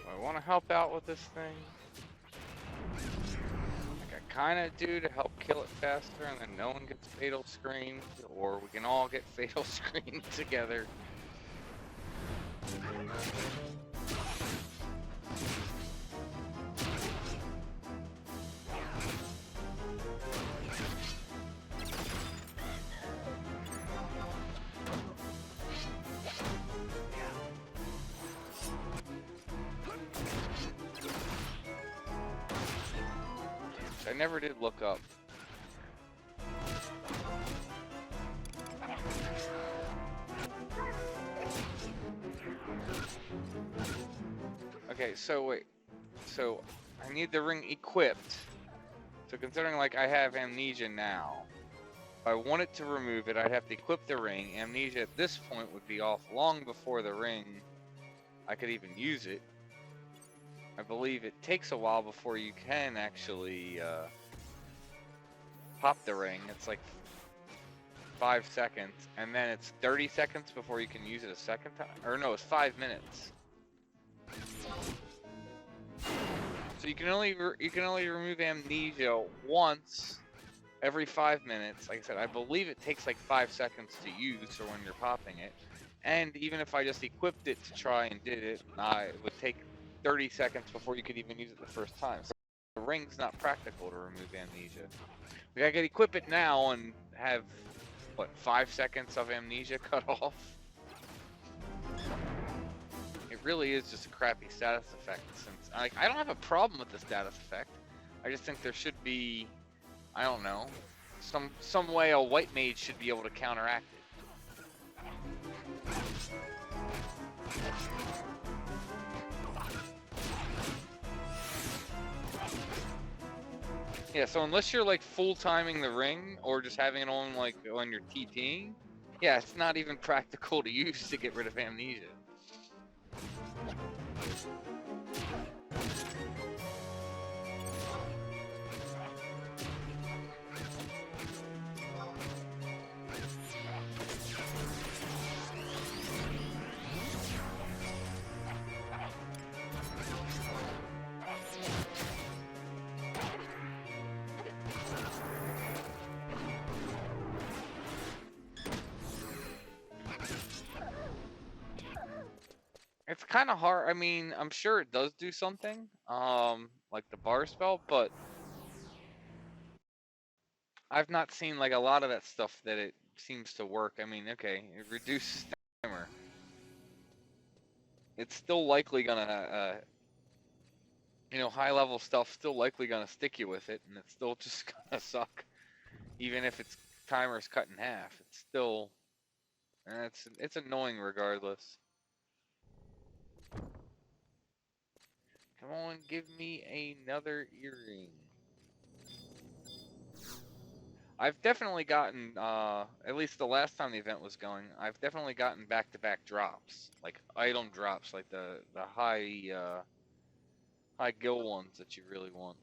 I want to help out with this thing. Like I kind of do to help kill it faster, and then no one gets fatal screened, or we can all get fatal screened together. I never did look up. Okay, so wait. So I need the ring equipped. So considering like I have amnesia now, if I wanted to remove it, I'd have to equip the ring. Amnesia at this point would be off long before the ring I could even use it. I believe it takes a while before you can actually pop the ring. It's like 5 seconds, and then it's 30 seconds before you can use it a second time. Or no, it's 5 minutes. So you can only remove amnesia once every 5 minutes. Like I said, I believe it takes like 5 seconds to use for when you're popping it. And even if I just equipped it to try and did it, it would take 30 seconds before you could even use it the first time. So the ring's not practical to remove amnesia. Like I could equip it now and have, what, 5 seconds of amnesia cut off? It really is just a crappy status effect. Since I don't have a problem with the status effect. I just think there should be, I don't know, some way a white mage should be able to counteract it. Yeah, so unless you're like full timing the ring or just having it on like when you're TPing, yeah, it's not even practical to use to get rid of amnesia. It's kind of hard. I mean, I'm sure it does do something, like the bar spell, but I've not seen like a lot of that stuff that it seems to work. I mean, okay, it reduces timer. It's still likely gonna, high level stuff still likely gonna stick you with it, and it's still just gonna suck. Even if its timer's cut in half, it's still, it's annoying regardless. Come on, give me another earring. I've definitely gotten, at least the last time the event was going, I've definitely gotten back-to-back drops, like item drops, like the high gil ones that you really want.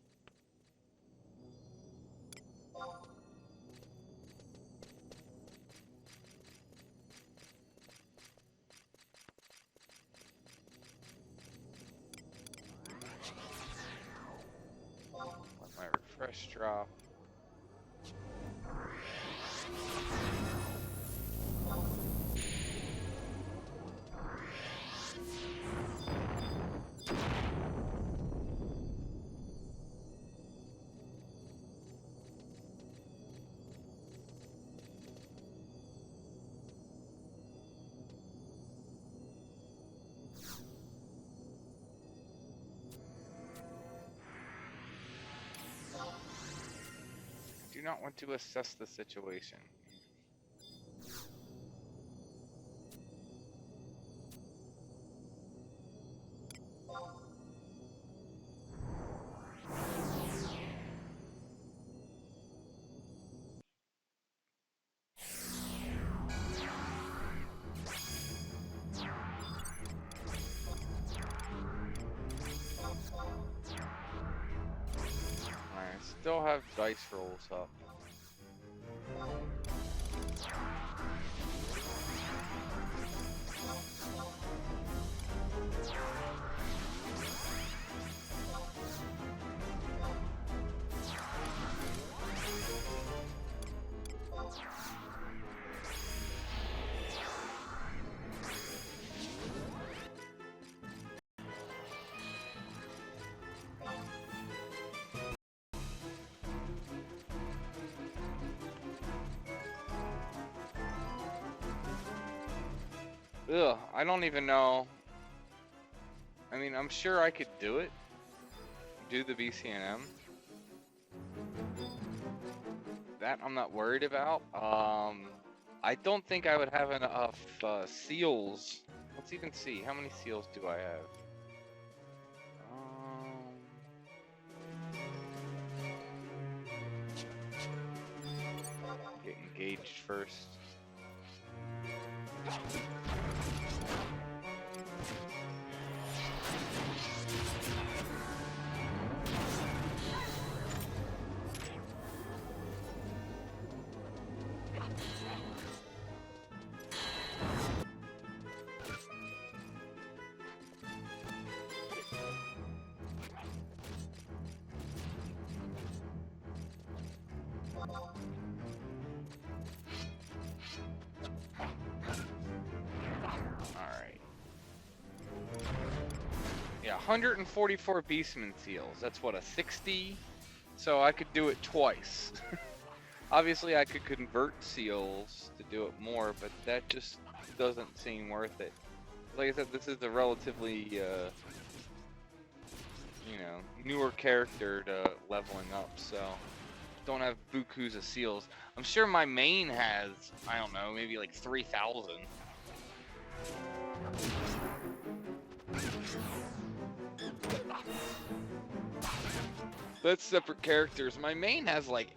Let my refresh drop. Do not want to assess the situation. I still have dice rolls up. Ugh, I don't even know. I mean, I'm sure I could do it. Do the BCNM. That I'm not worried about. I don't think I would have enough seals. Let's even see. How many seals do I have? Get engaged first. Yeah, 144 Beastman seals. That's what, a 60? So I could do it twice. Obviously, I could convert seals to do it more, but that just doesn't seem worth it. Like I said, this is a relatively, newer character to leveling up, so don't have bukus of seals. I'm sure my main has, I don't know, maybe like 3,000. That's separate characters. My main has like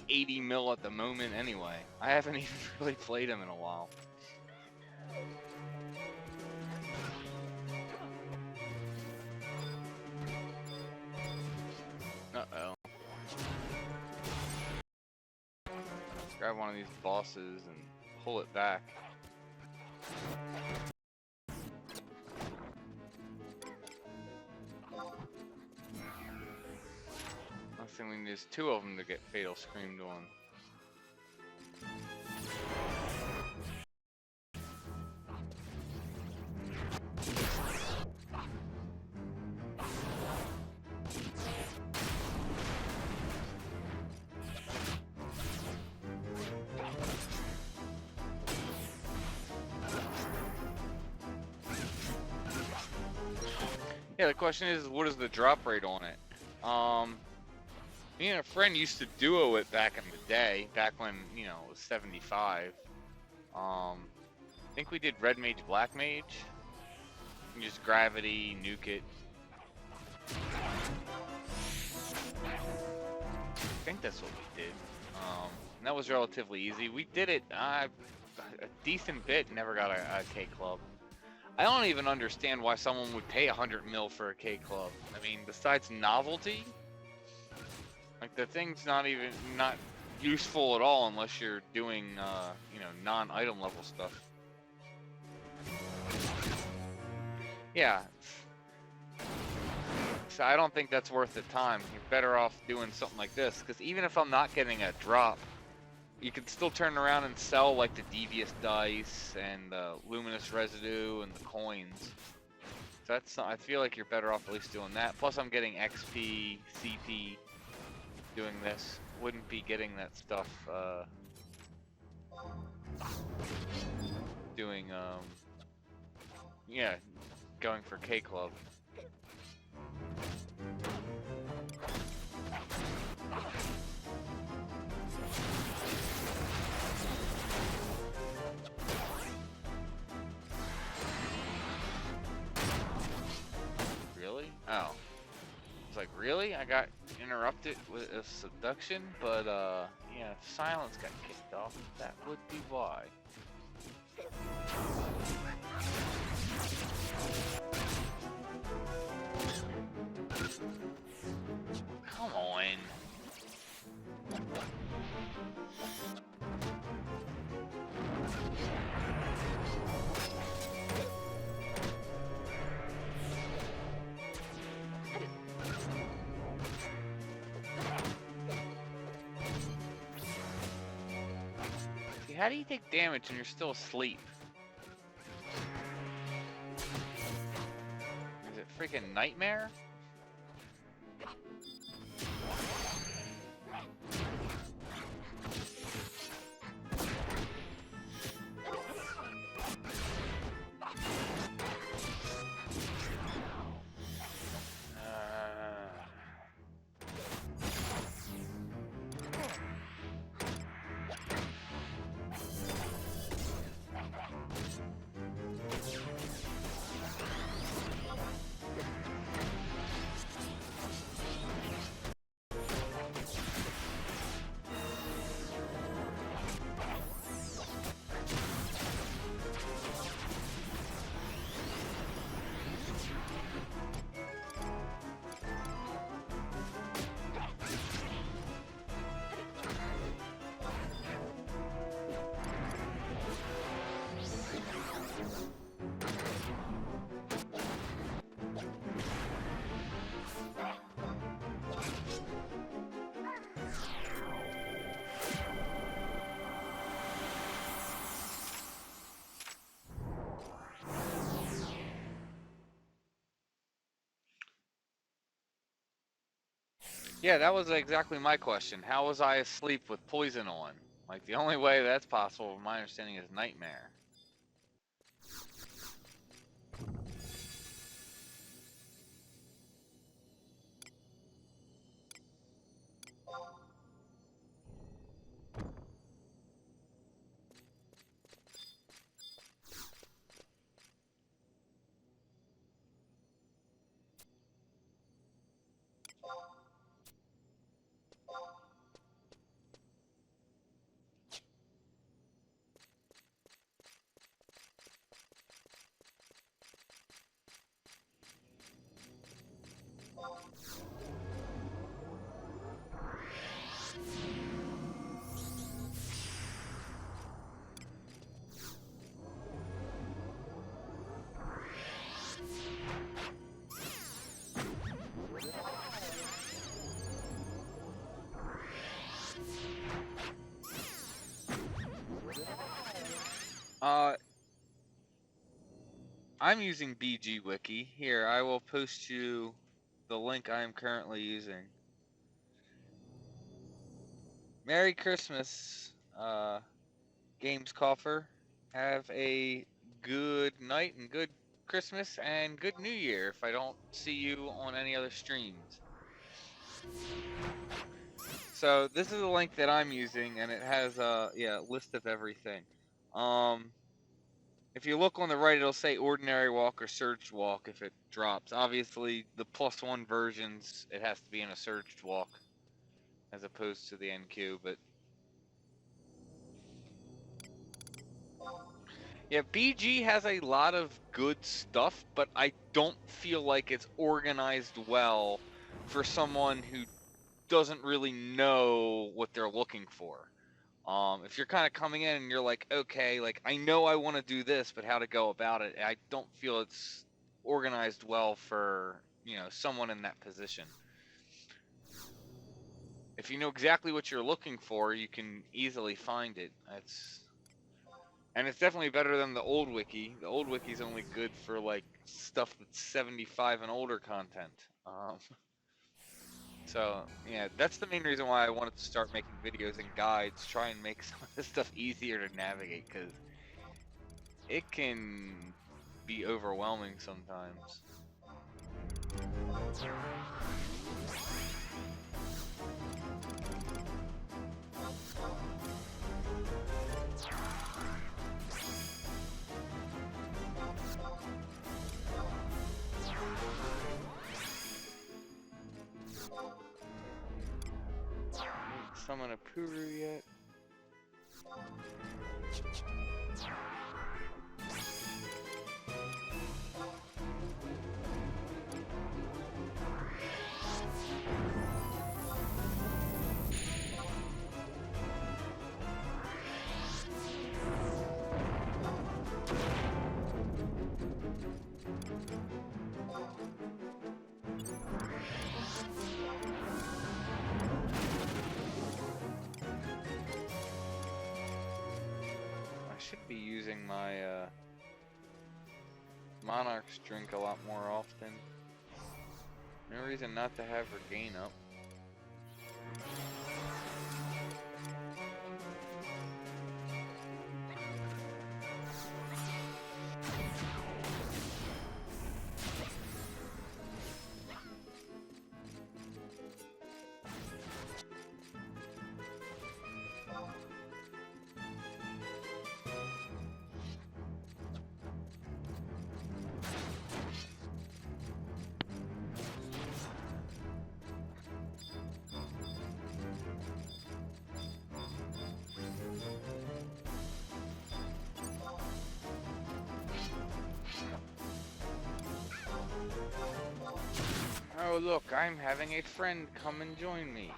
80 mil at the moment anyway. I haven't even really played him in a while. Uh-oh. Let's grab one of these bosses and pull it back. I think we need just 2 of them to get Fatal Screamed on. Yeah, the question is, what is the drop rate on it? Me and a friend used to duo it back in the day, back when, you know, it was 75. I think we did red mage, black mage. You just gravity, nuke it. I think that's what we did. And that was relatively easy. We did it a decent bit, never got a K club. I don't even understand why someone would pay 100 mil for a K club. I mean, besides novelty, like the thing's not useful at all unless you're doing, you know, non-item level stuff. Yeah. So I don't think that's worth the time. You're better off doing something like this, because even if I'm not getting a drop, you can still turn around and sell like the devious dice and the luminous residue and the coins. So that's, I feel like you're better off at least doing that. Plus I'm getting XP, CP doing this. Wouldn't be getting that stuff doing yeah, going for K Club. Really? Oh. I was like, really? I got interrupted with a seduction, but yeah, if silence got kicked off, that would be why. Come on. See, how do you take damage when you're still asleep? Is it freaking nightmare? Yeah, that was exactly my question. How was I asleep with poison on? Like, the only way that's possible, from my understanding, is nightmare. I'm using BG Wiki. Here, I will post you the link I am currently using. Merry Christmas, Games Coffer. Have a good night and good Christmas and Good New Year if I don't see you on any other streams. So this is the link that I'm using, and it has a list of everything. If you look on the right, it'll say Ordinary Walk or Surged Walk if it drops. Obviously, the +1 versions, it has to be in a Surged Walk as opposed to the NQ, but yeah, BG has a lot of good stuff, but I don't feel like it's organized well for someone who doesn't really know what they're looking for. If you're kind of coming in and you're like, okay, like I know I want to do this, but how to go about it, I don't feel it's organized well for, someone in that position. If you know exactly what you're looking for, you can easily find it. And it's definitely better than the old wiki. The old wiki's only good for like stuff that's 75 and older content. So yeah, that's the main reason why I wanted to start making videos and guides, try and make some of this stuff easier to navigate, because it can be overwhelming sometimes. Summon a Puru yet? I should be using my Monarch's drink a lot more often. No reason not to have her gain up. Oh look, I'm having a friend come and join me.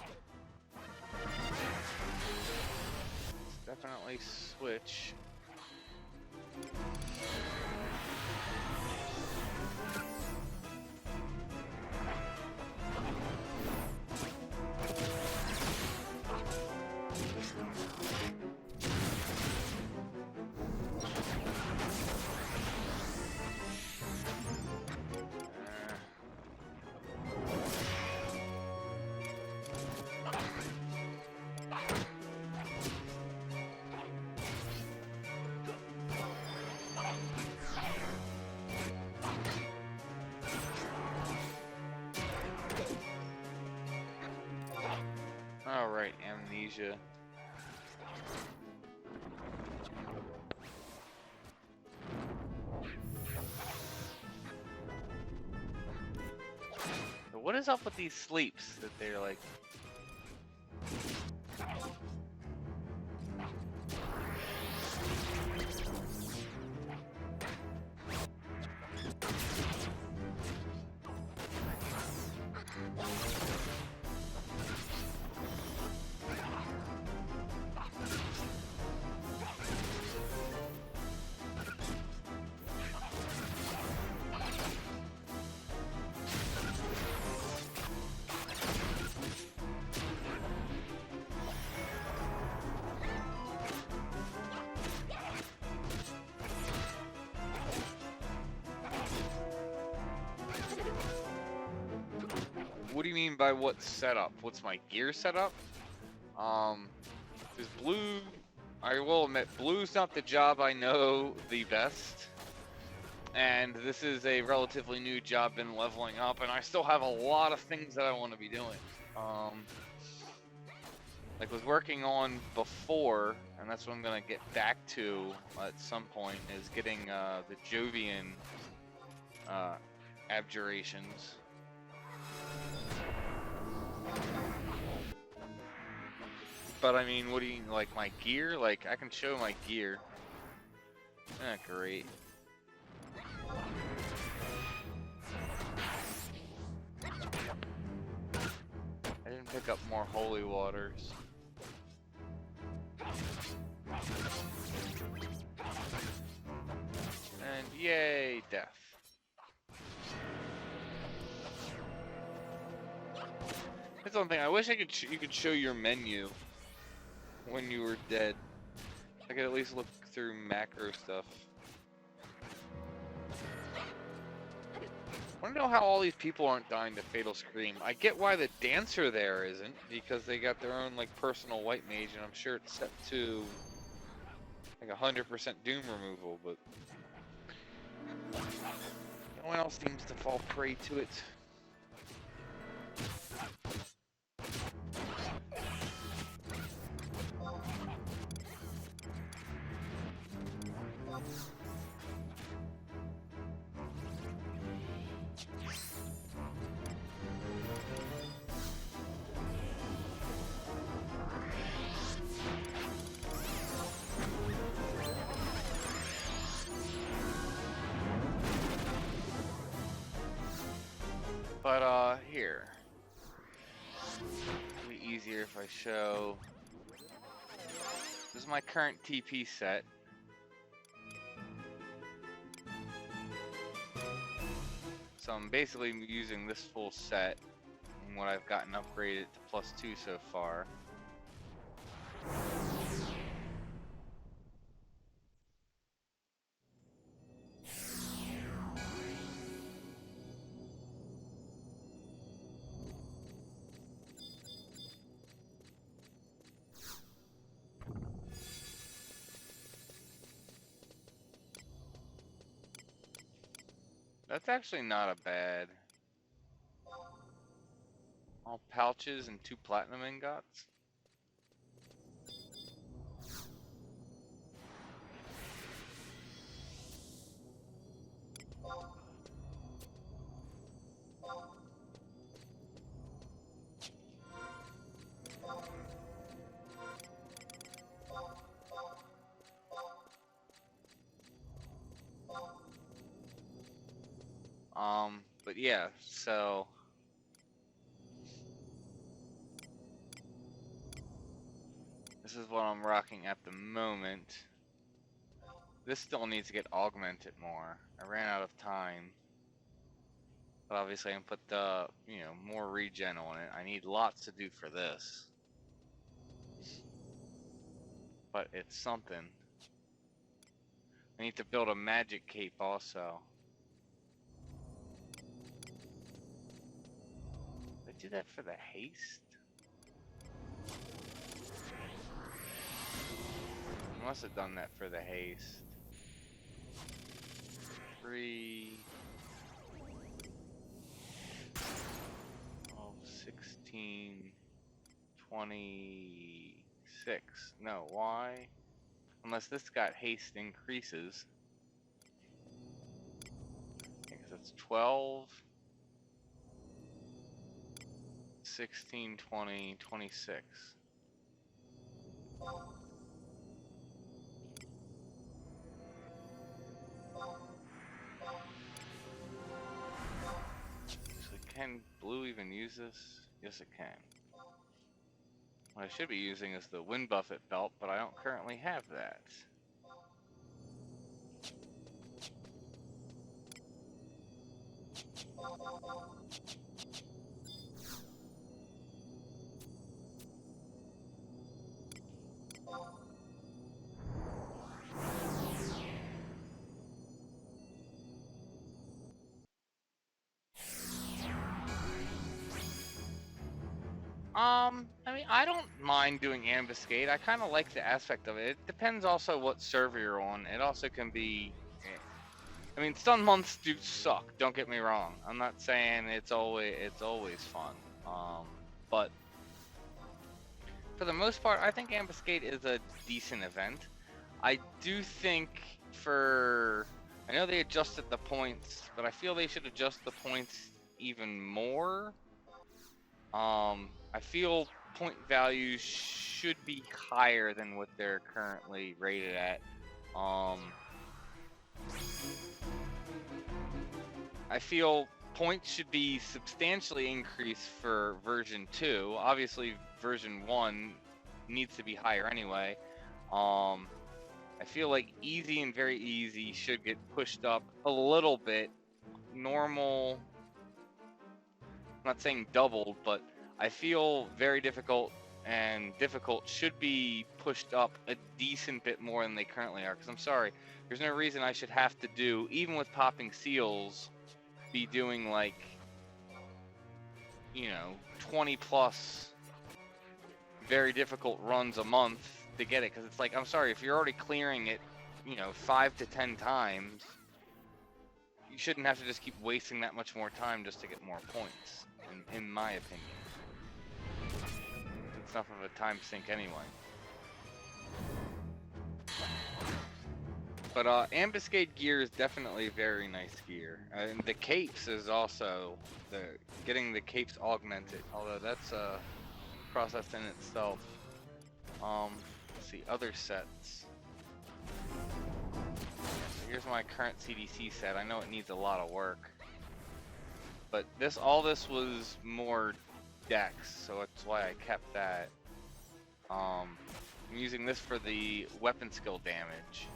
Let's definitely switch. Alright, Amnesia. So what is up with these sleeps that they're like... What do you mean by what setup? What's my gear setup? Because blue, I will admit, blue's not the job I know the best. And this is a relatively new job in leveling up, and I still have a lot of things that I want to be doing. Like was working on before, and that's what I'm gonna get back to at some point, is getting the Jovian abjurations. But I mean, what do you like? My gear? Like I can show my gear. Great. I didn't pick up more holy waters. And yay, death. That's one thing. I wish I could. You could show your menu when you were dead. I could at least look through macro stuff. I want to know how all these people aren't dying to Fatal Scream. I get why the dancer there isn't, because they got their own like personal white mage, and I'm sure it's set to like 100% doom removal, but no one else seems to fall prey to it. But here. It'll be easier if I show. This is my current TP set. So I'm basically using this full set and what I've gotten upgraded to +2 so far. That's actually not a bad. All pouches and 2 platinum ingots. But yeah, so this is what I'm rocking at the moment. This still needs to get augmented more. I ran out of time. But obviously I can put the, more regen on it. I need lots to do for this. But it's something. I need to build a magic cape also. Did I do that for the haste? I must have done that for the haste. 3, 12, 16, 26. No, why? Unless this got haste increases. Because it's 12, 16, 20, 26. So can blue even use this? Yes, it can. What I should be using is the Wind Buffet belt, but I don't currently have that. I mean, I don't mind doing Ambuscade. I kind of like the aspect of it. It depends also what server you're on. It also can be I mean, stun months do suck. Don't get me wrong. I'm not saying it's always fun. But for the most part, I think Ambuscade is a decent event. I do think I know they adjusted the points, but I feel they should adjust the points even more. I feel point values should be higher than what they're currently rated at. I feel points should be substantially increased for version 2. Obviously, version 1 needs to be higher anyway. I feel like easy and very easy should get pushed up a little bit. Normal, I'm not saying doubled, but I feel very difficult and difficult should be pushed up a decent bit more than they currently are. Because I'm sorry, there's no reason I should have to do, even with popping seals, be doing like, 20 plus very difficult runs a month to get it. Because it's like, I'm sorry, if you're already clearing it, 5 to 10 times, you shouldn't have to just keep wasting that much more time just to get more points, in my opinion. It's enough of a time sink anyway. But Ambuscade gear is definitely very nice gear, and the capes is also getting the capes augmented. Although that's a process in itself. Let's see other sets. Here's my current CDC set. I know it needs a lot of work, but all this was more dex, so that's why I kept that. I'm using this for the weapon skill damage.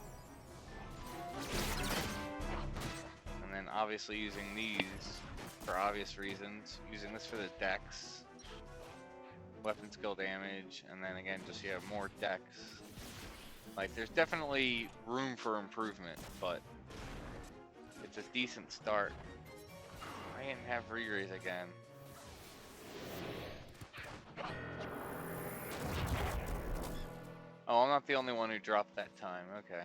And then obviously using these for obvious reasons. Using this for the dex, weapon skill damage, and then again just more dex. Like there's definitely room for improvement, but it's a decent start. I didn't have re-raise again. Oh, I'm not the only one who dropped that time. Okay.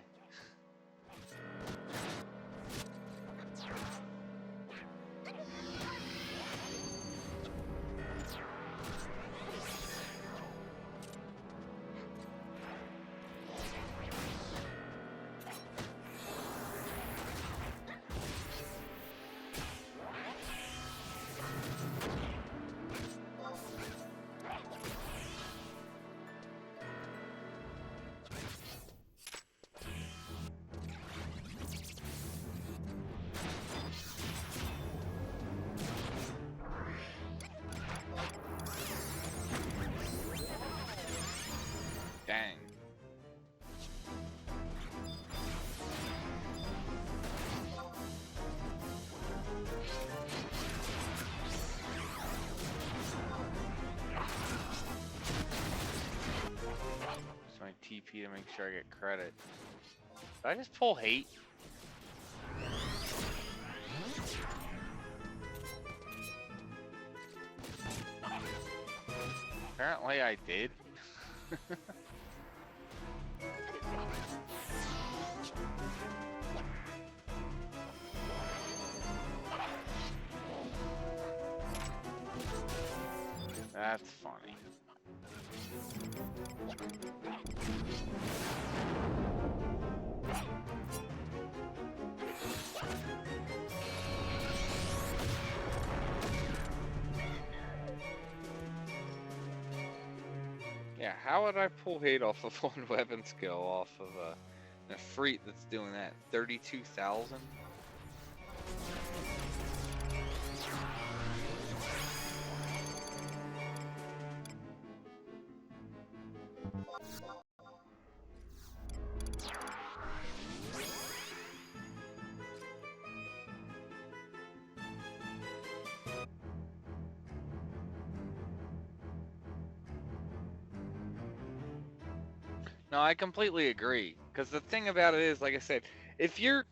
Dang. Just my TP to make sure I get credit. Did I just pull hate? Apparently I did. That's funny. Yeah, how would I pull hate off of one weapon skill off of a freak that's doing that? 32,000? No, I completely agree. Because the thing about it is, like I said, if you're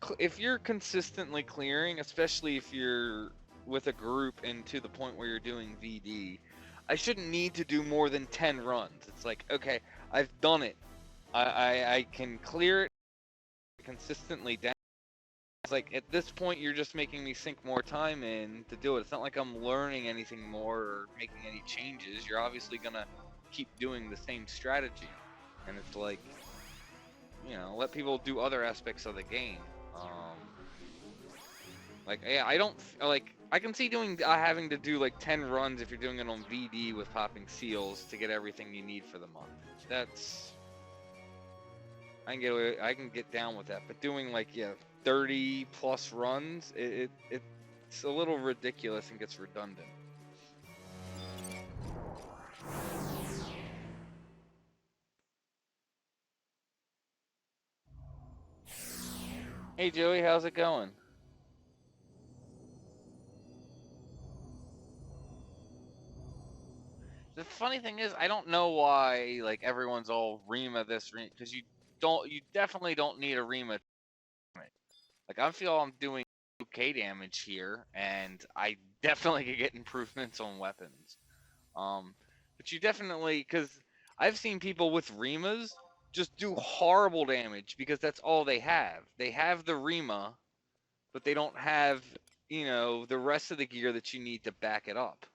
consistently clearing, especially if you're with a group and to the point where you're doing VD, I shouldn't need to do more than 10 runs. It's like, okay, I've done it. I can clear it consistently down. like at this point you're just making me sink more time in to do it. It's not like I'm learning anything more or making any changes. You're obviously gonna keep doing the same strategy, and it's like, you know, let people do other aspects of the game. Like, yeah, I don't like. I can see doing having to do like 10 runs if you're doing it on VD with popping seals to get everything you need for the month. That's I can get away, I can get down with that. But doing like 30 plus runs, it's a little ridiculous and gets redundant. Hey Joey, how's it going? The funny thing is, I don't know why like everyone's all Rima this because you definitely don't need a Rima. Like I feel I'm doing 2k damage here, and I definitely could get improvements on weapons. But you definitely, because I've seen people with Rimas just do horrible damage because that's all they have. They have the Rima, but they don't have, you know, the rest of the gear that you need to back it up.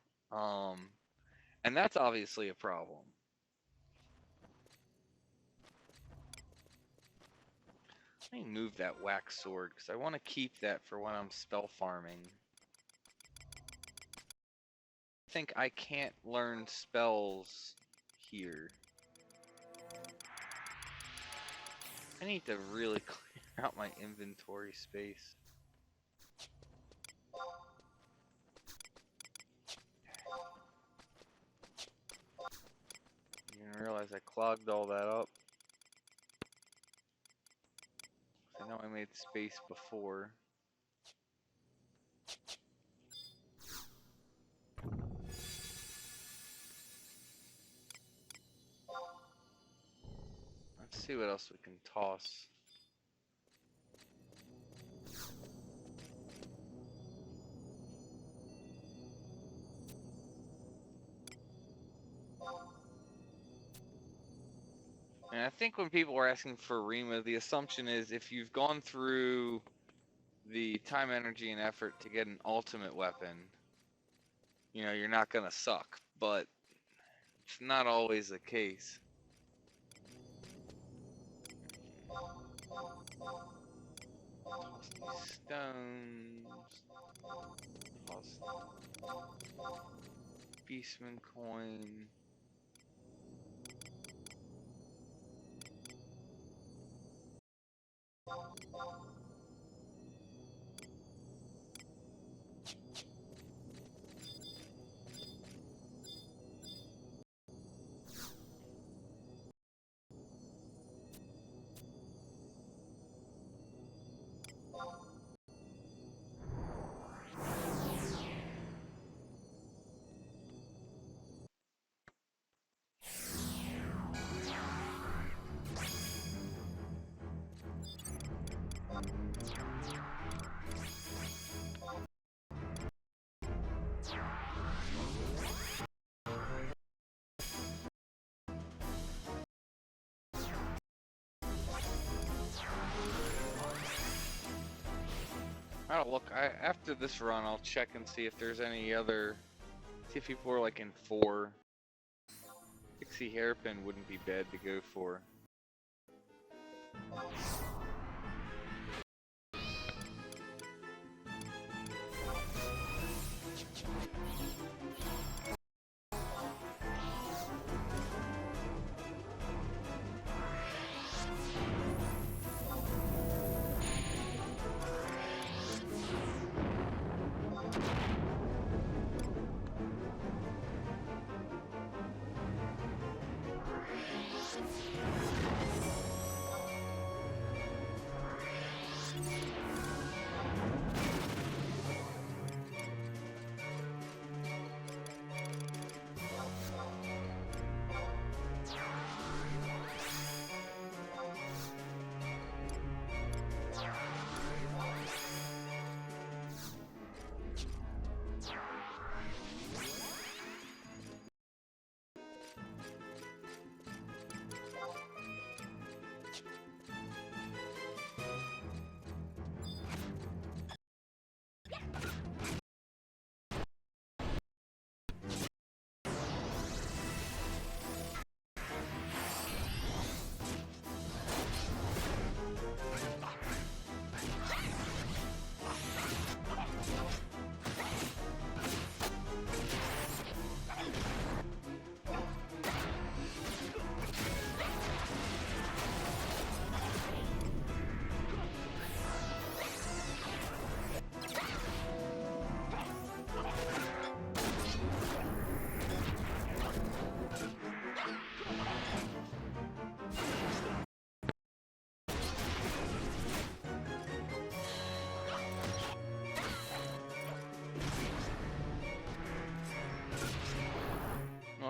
And that's obviously a problem. Let me move that wax sword because I want to keep that for when I'm spell farming. I think I can't learn spells here. I need to really clear out my inventory space. I didn't realize I clogged all that up. I know I made space before. Let's see what else we can toss. And I think when people are asking for Rima, the assumption is if you've gone through the time, energy, and effort to get an ultimate weapon, you know, you're not gonna suck. But it's not always the case. Toss these stones. Toss Beastman coin. I'll look. After this run, I'll check and see if there's any other. See if people are like in 4. Pixie hairpin wouldn't be bad to go for.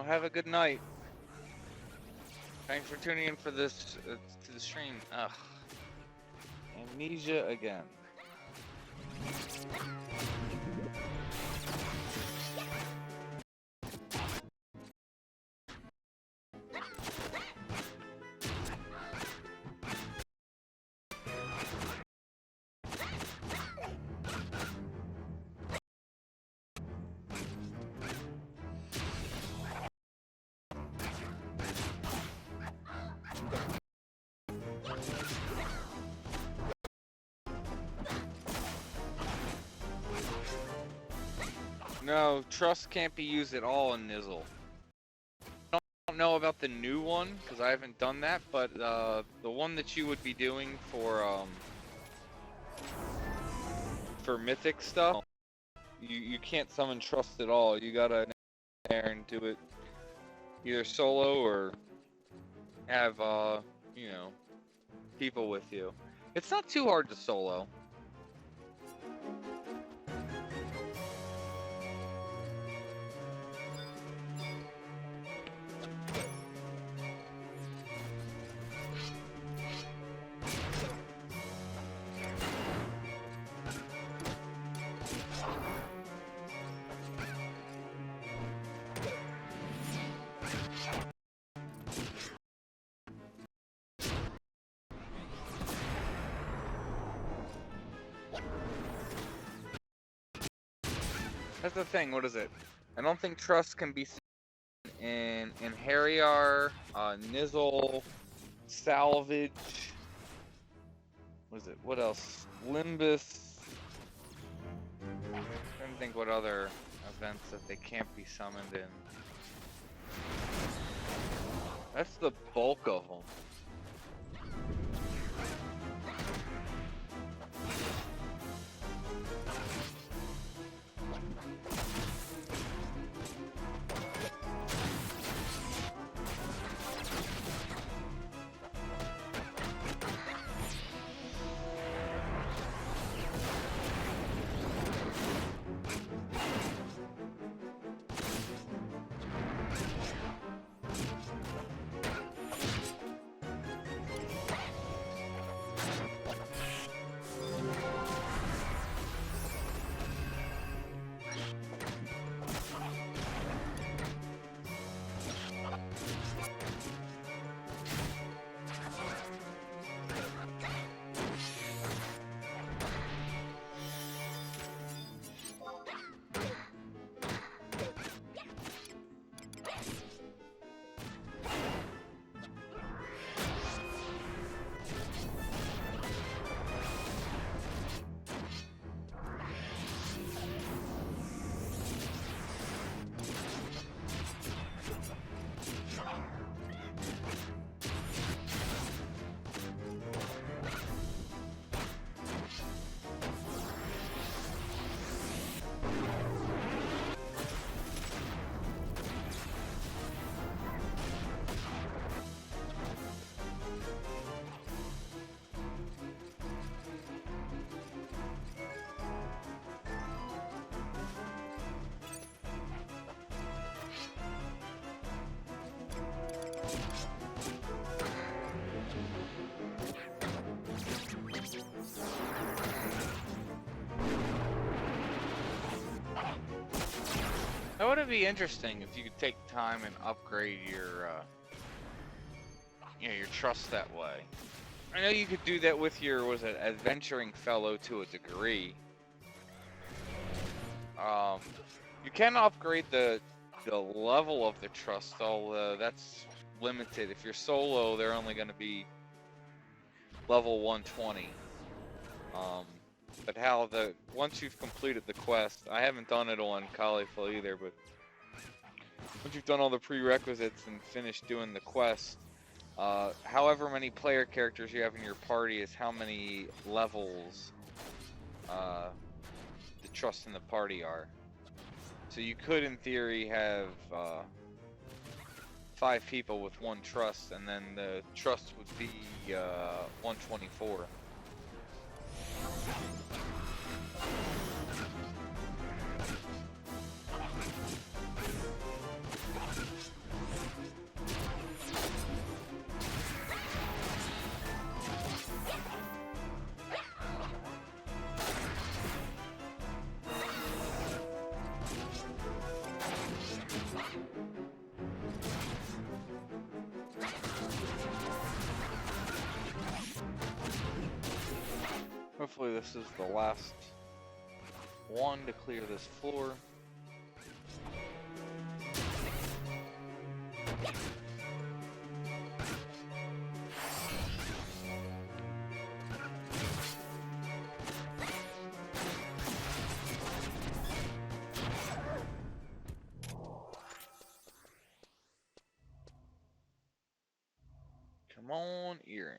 have a good night. Thanks for tuning in for this to the stream. Ugh. Amnesia again. No, trust can't be used at all in Nizzle. I don't know about the new one because I haven't done that, but the one that you would be doing for mythic stuff, you can't summon trust at all. You gotta there and do it either solo or have you know, people with you. It's not too hard to solo. That's the thing, what is it? I don't think trust can be seen in Harrier, Nizzle, Salvage. What is it? What else? Limbus. I'm trying to think what other events that they can't be summoned in. That's the bulk of them. That would be interesting if you could take time and upgrade your, you know, your trust that way. I know you could do that with your, was it adventuring fellow to a degree. You can upgrade the level of the trust, although that's limited. If you're solo, they're only going to be level 120. But how once you've completed the quest, I haven't done it on Caulifla either, but once you've done all the prerequisites and finished doing the quest, however many player characters you have in your party is how many levels the trust in the party are. So you could, in theory, have 5 people with 1 trust, and then the trust would be 124. hopefully this is the last one to clear this floor. Come on, earring.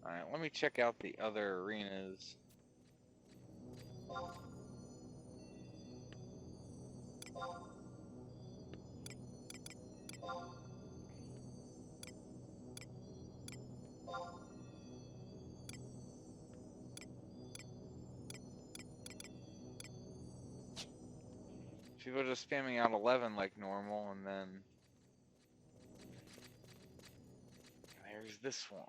Alright, let me check out the other arenas. People are just spamming out 11 like normal, and then there's this one.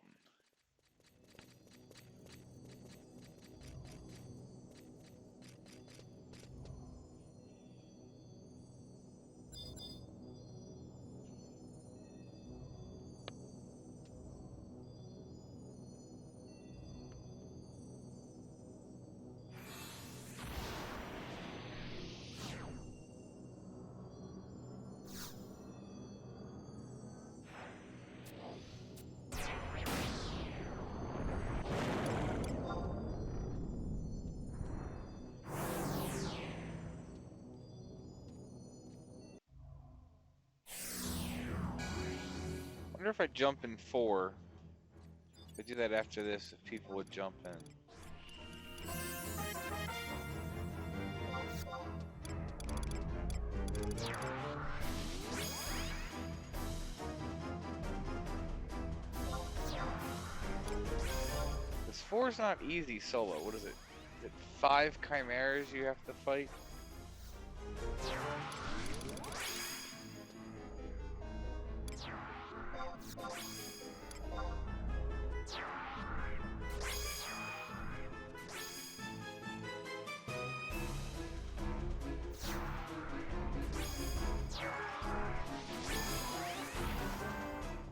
I wonder if I jump in 4. If I do that after this, if people would jump in. This 4 is not easy solo. What is it? Is it 5 chimeras you have to fight?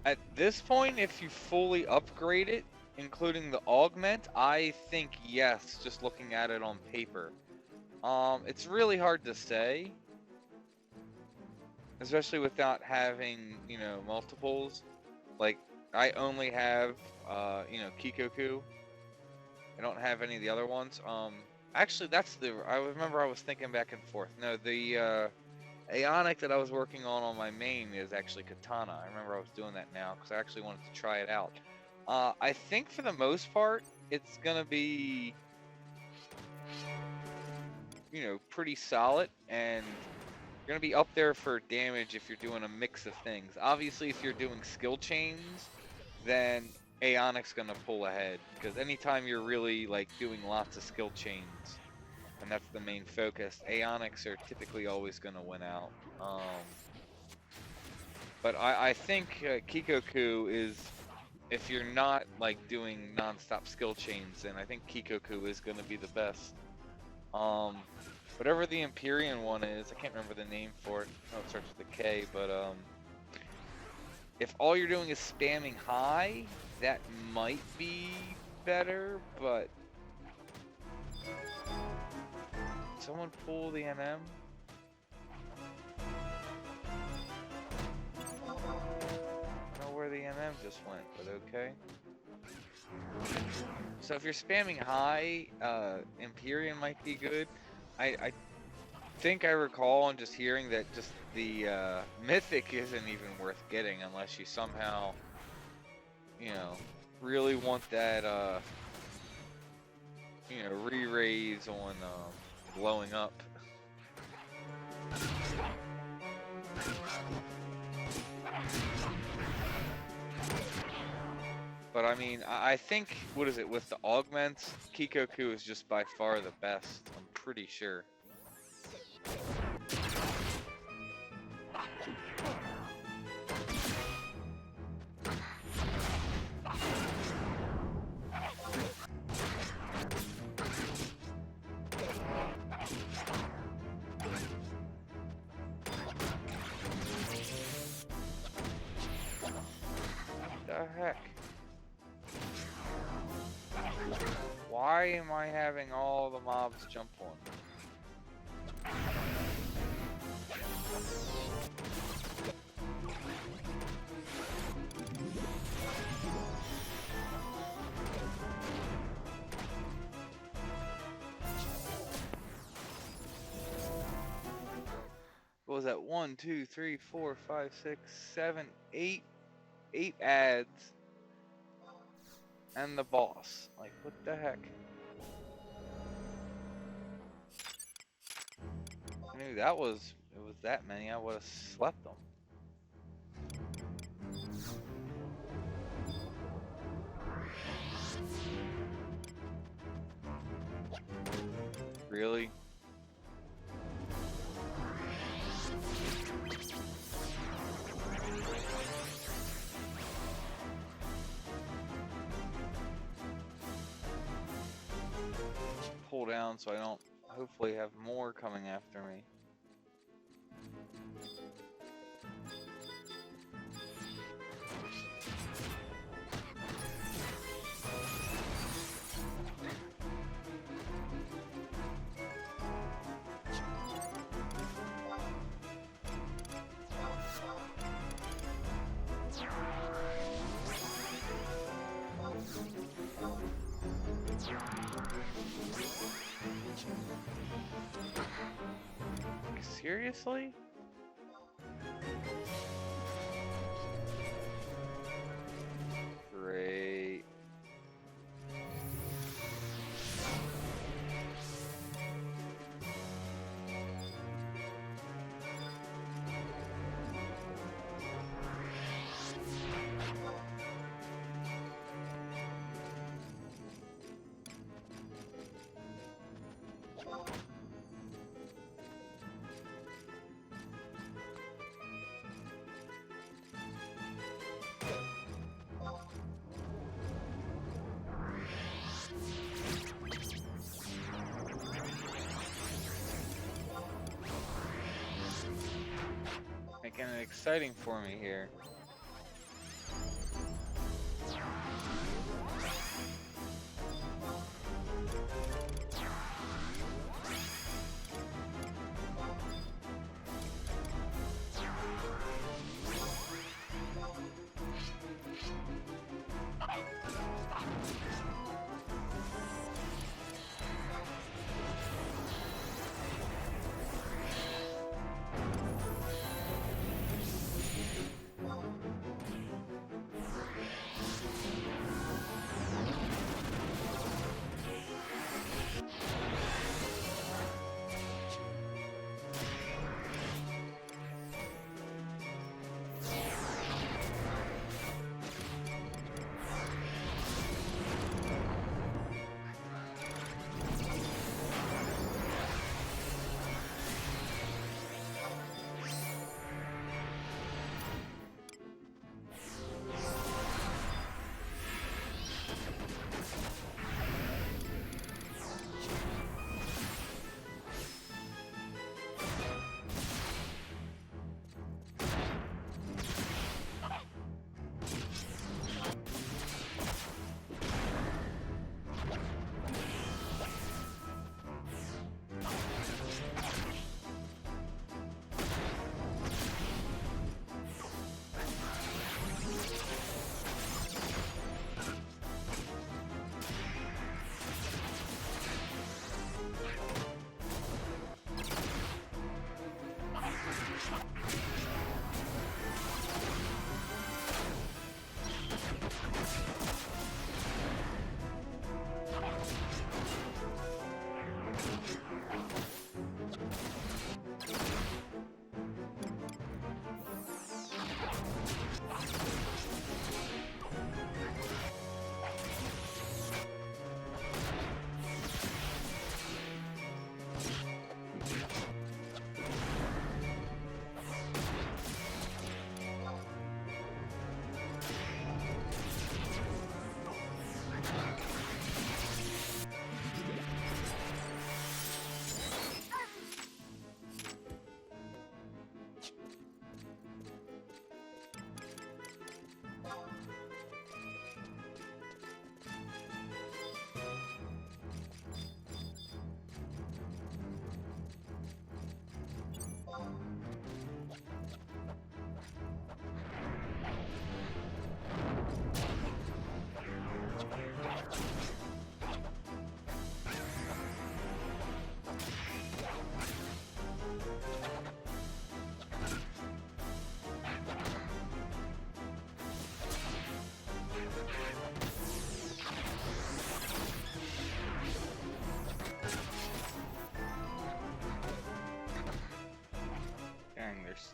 At this point, if you fully upgrade it, including the augment, I think yes, just looking at it on paper. It's really hard to say, especially without having, you know, multiples. Like, I only have, you know, Kikoku. I don't have any of the other ones. Actually, that's I remember I was thinking back and forth. No, the, Aeonic that I was working on my main is actually Katana. I remember I was doing that now because I actually wanted to try it out. I think for the most part, it's gonna be, you know, pretty solid, and you're gonna be up there for damage if you're doing a mix of things. Obviously, if you're doing skill chains, then Aeonic's gonna pull ahead because anytime you're really like doing lots of skill chains, and that's the main focus, Aeonics are typically always going to win out. But I think Kikoku is, if you're not like doing non-stop skill chains, then I think Kikoku is going to be the best. Whatever the Empyrean one is, I can't remember the name for it. Oh, it starts with a K, but if all you're doing is spamming high, that might be better, but someone pull the NM? I don't know where the NM just went, but okay. So if you're spamming high, Empyrean might be good. I think I recall and just hearing that just the Mythic isn't even worth getting unless you somehow, you know, really want that, you know, re-raise on blowing up. But I mean, I think, what is it, with the augments, Kikoku is just by far the best, I'm pretty sure. The heck? Why am I having all the mobs jump on me? What was that? 1, 2, 3, 4, 5, 6, 7, 8. 8 ads. And the boss. Like, what the heck? I knew it was that many, I would have slept them. Really? Pull down so I don't hopefully have more coming after me. Seriously? Great. Making it exciting for me here.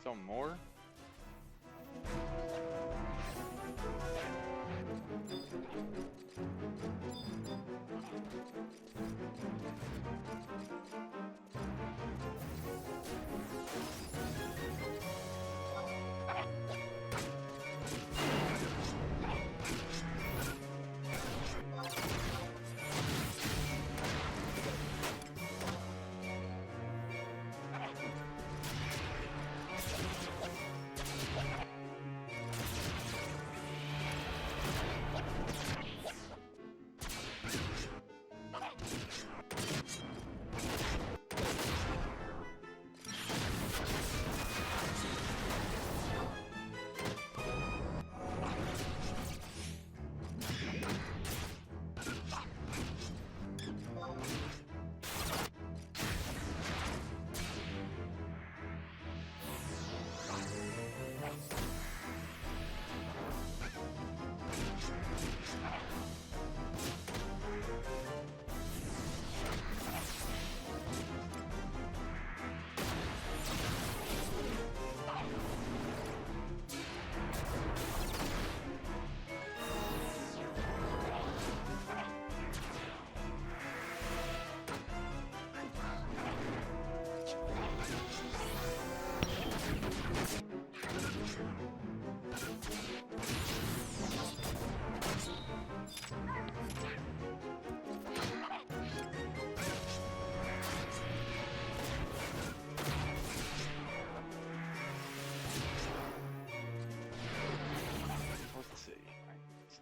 Still more?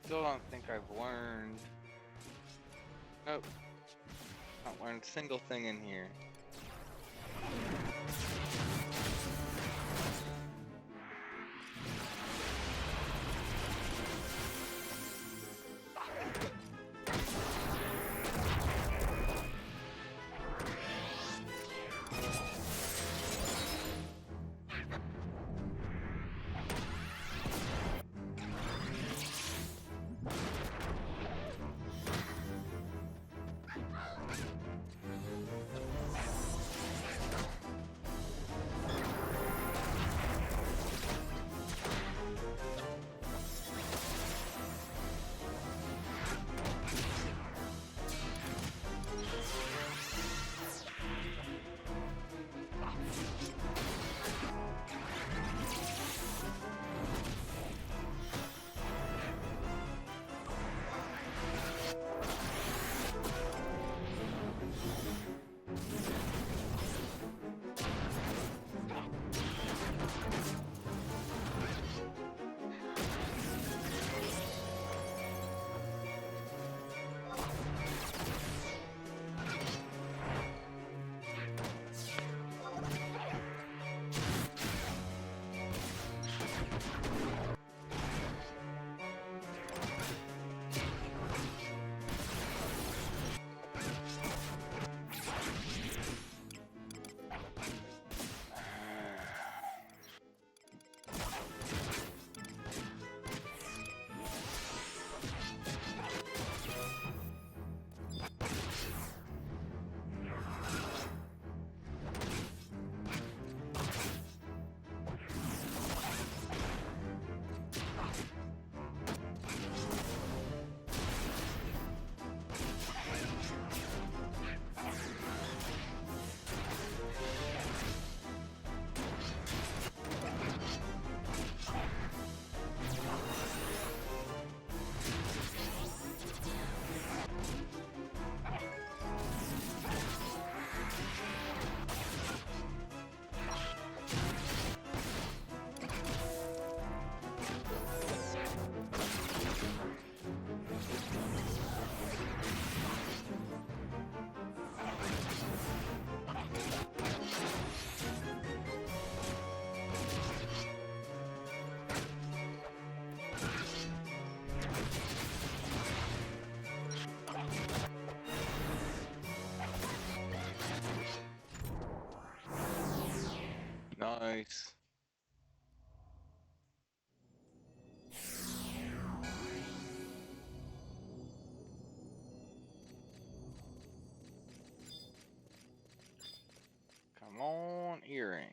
Still don't think I've learned. Nope. Not learned a single thing in here. Nice. Come on, earring.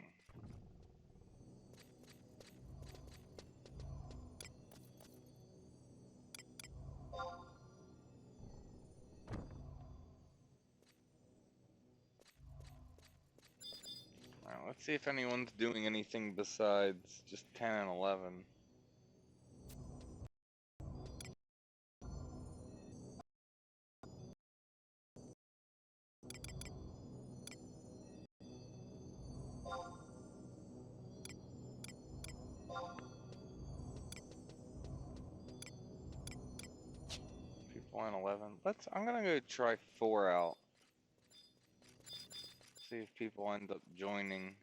Let's see if anyone's doing anything besides just 10 and 11. People on 11. I'm gonna go try 4 out. See if people end up joining.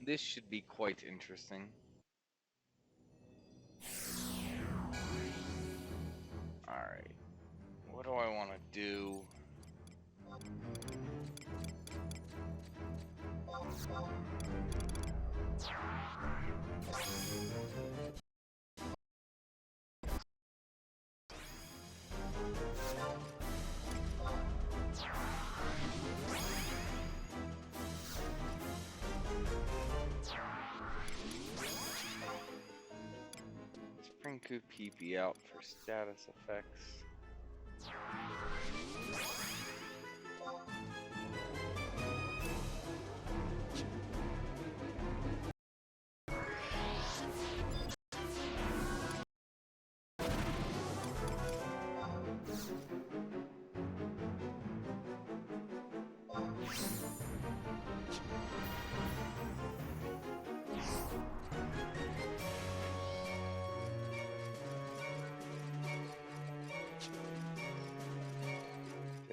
This should be quite interesting. Alright. What do I want to do? Spring Coup PP out for status effects.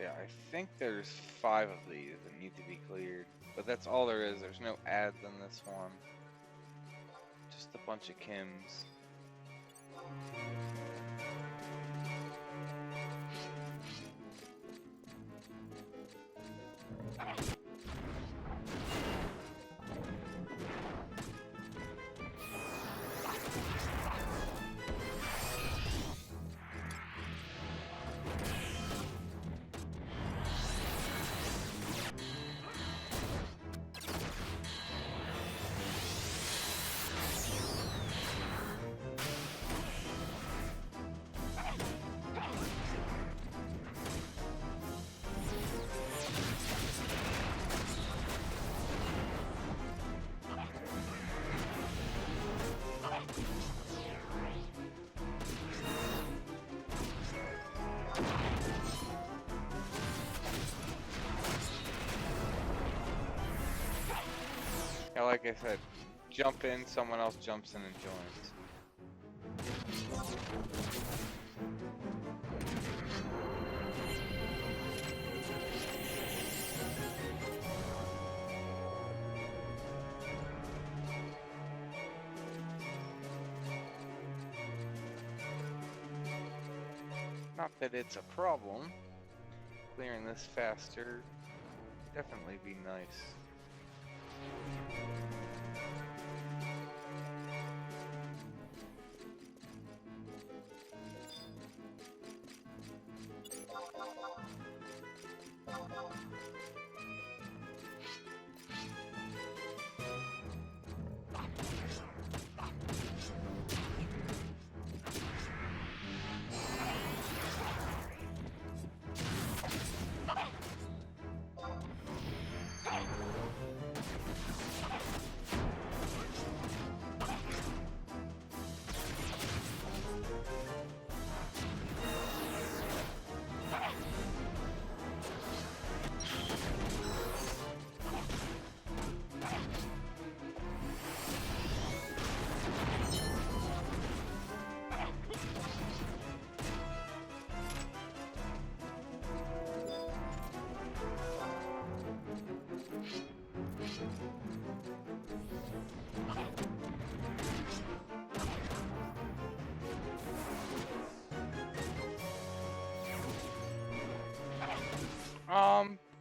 I think there's 5 of these that need to be cleared, but that's all there is. There's no ads in this one. Just a bunch of Kims. Yeah, like I said, jump in, someone else jumps in and joins. Not that it's a problem. Clearing this faster would definitely be nice.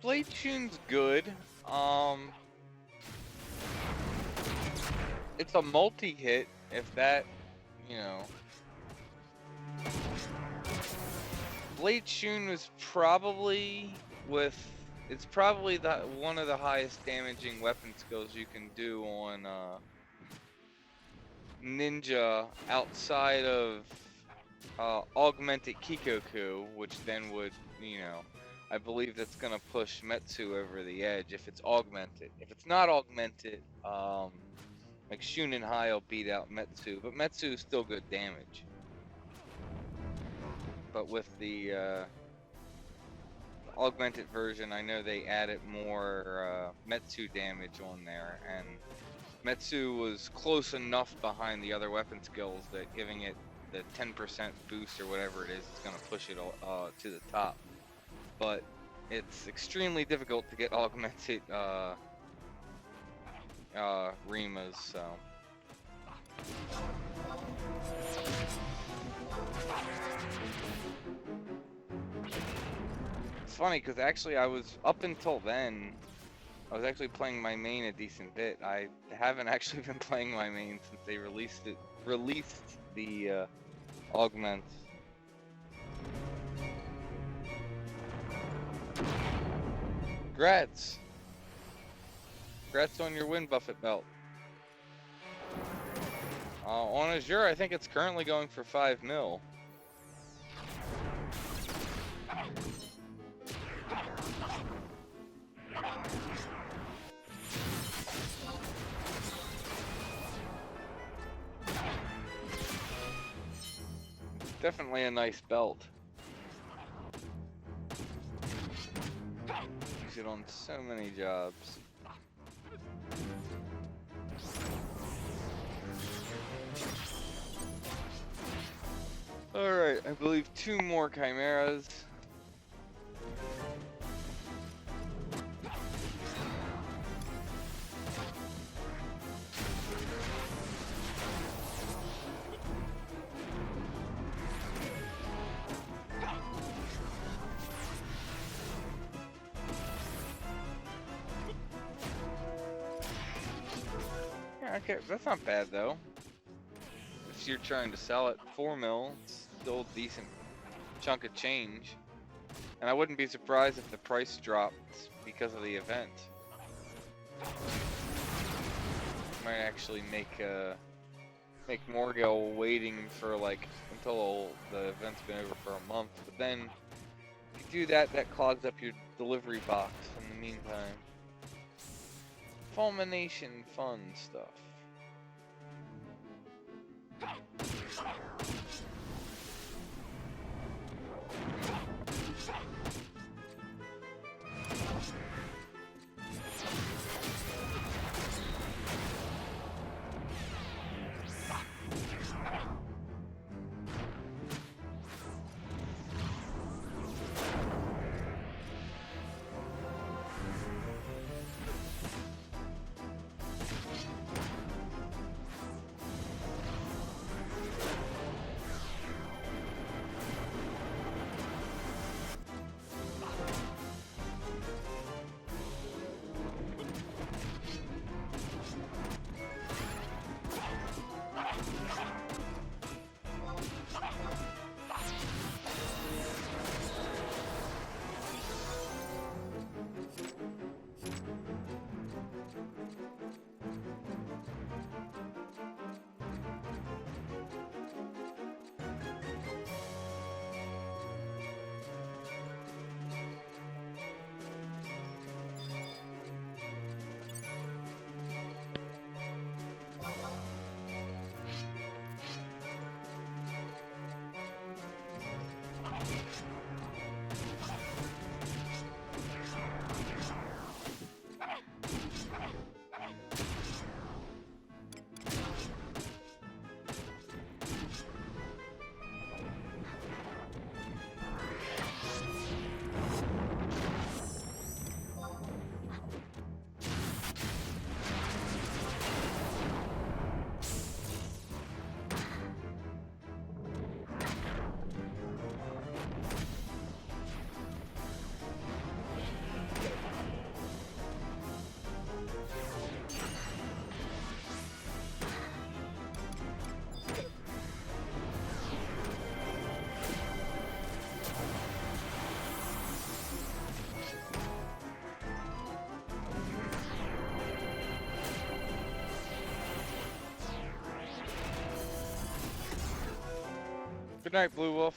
Blade Tune's good. It's a multi-hit, if that, you know, Blade Shun was probably it's probably one of the highest damaging weapon skills you can do on Ninja outside of augmented Kikoku, which then would, I believe that's gonna push Metsu over the edge if it's augmented. If it's not augmented, like Shunin High will beat out Metsu, but Metsu is still good damage. But with the augmented version, I know they added more Metsu damage on there, and Metsu was close enough behind the other weapon skills that giving it the 10% boost or whatever it is going to push it to the top. But it's extremely difficult to get augmented Rimas, so. It's funny because actually I was, up until then, I was actually playing my main a decent bit. I haven't actually been playing my main since they released the augments. Congrats on your Wind Buffet belt. On Azure, I think it's currently going for 5 mil. Definitely a nice belt. Use it on so many jobs. Alright, I believe 2 more chimeras. Okay, that's not bad though. If you're trying to sell it 4 mil, it's still a decent chunk of change. And I wouldn't be surprised if the price dropped because of the event. Might actually make Morgel waiting for like until the event's been over for a month. But then if you do that, that clogs up your delivery box in the meantime. Fulmination fun stuff. Good night, Blue Wolf.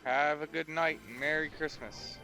Have a good night and Merry Christmas.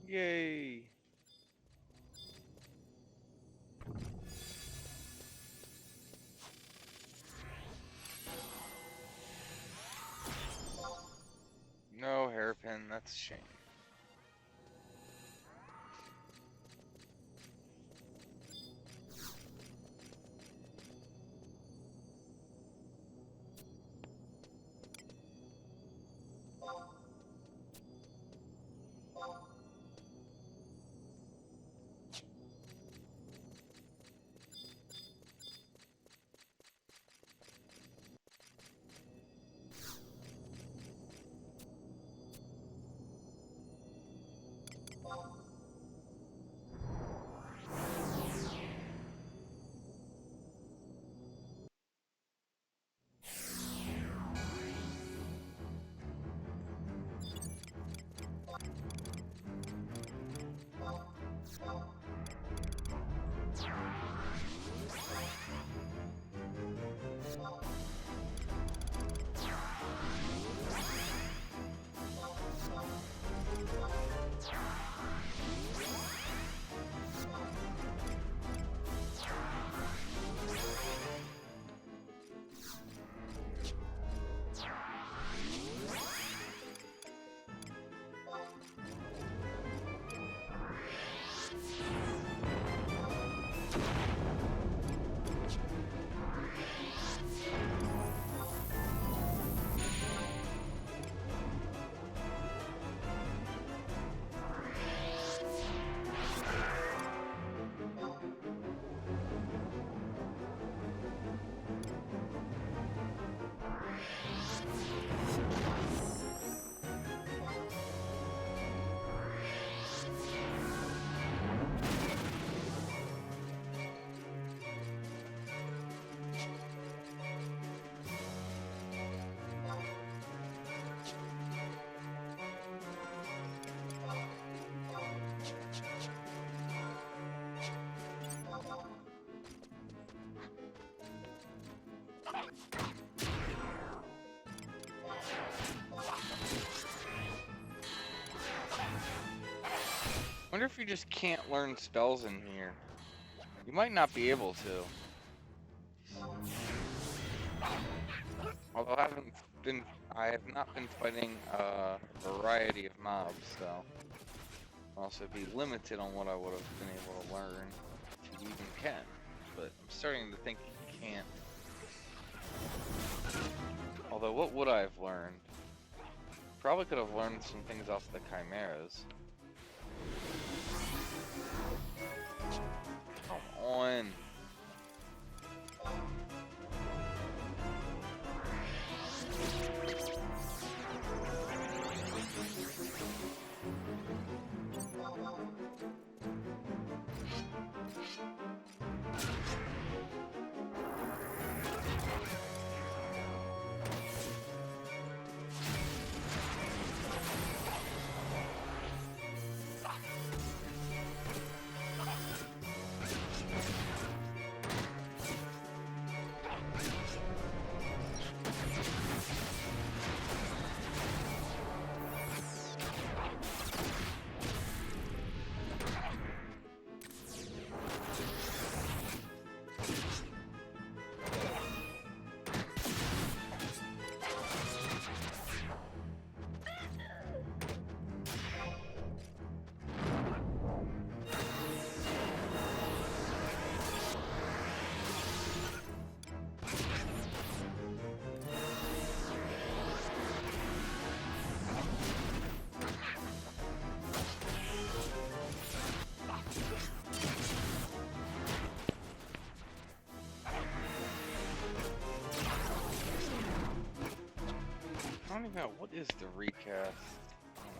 Yay! No hairpin, that's a shame. Wonder if you just can't learn spells in here. You might not be able to. Although I have not been fighting a variety of mobs, so I'll also be limited on what I would have been able to learn, if you even can. But I'm starting to think you can't. Although, what would I have learned? Probably could have learned some things off the chimeras. Come on. I don't even know, what is the recast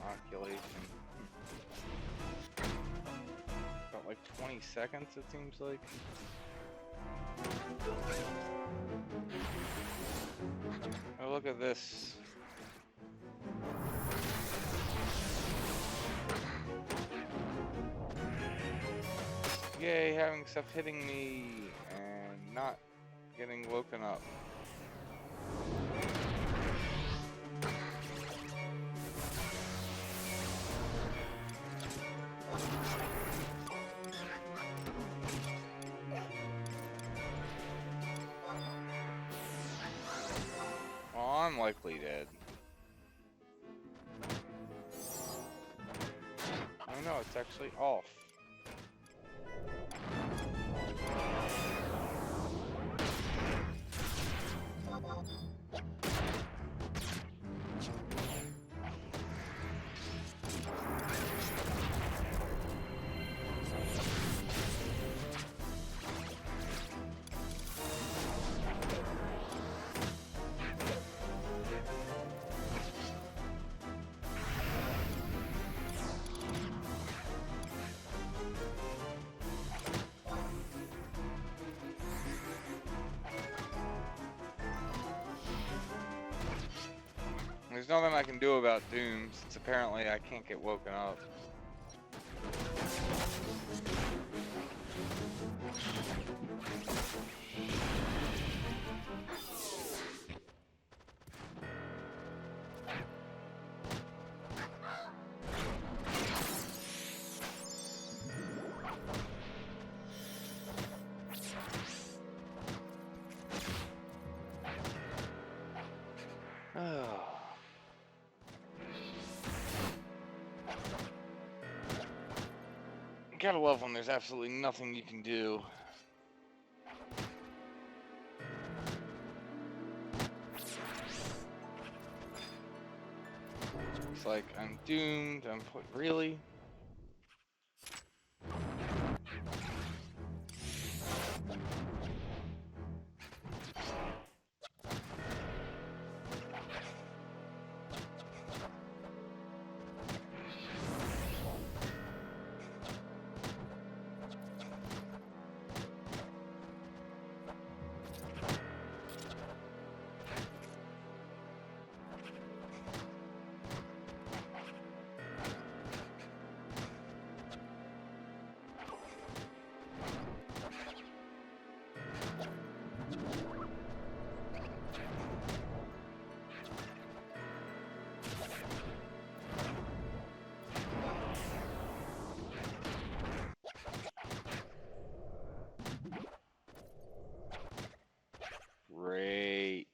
inoculation? About like 20 seconds, it seems like. Oh, look at this. Yay, having stuff hitting me and not getting woken up. Well, I'm likely dead. Oh no, it's actually off. There's nothing I can do about Doom, since apparently I can't get woken up. Gotta love when there's absolutely nothing you can do. It's like, I'm doomed, really? Great.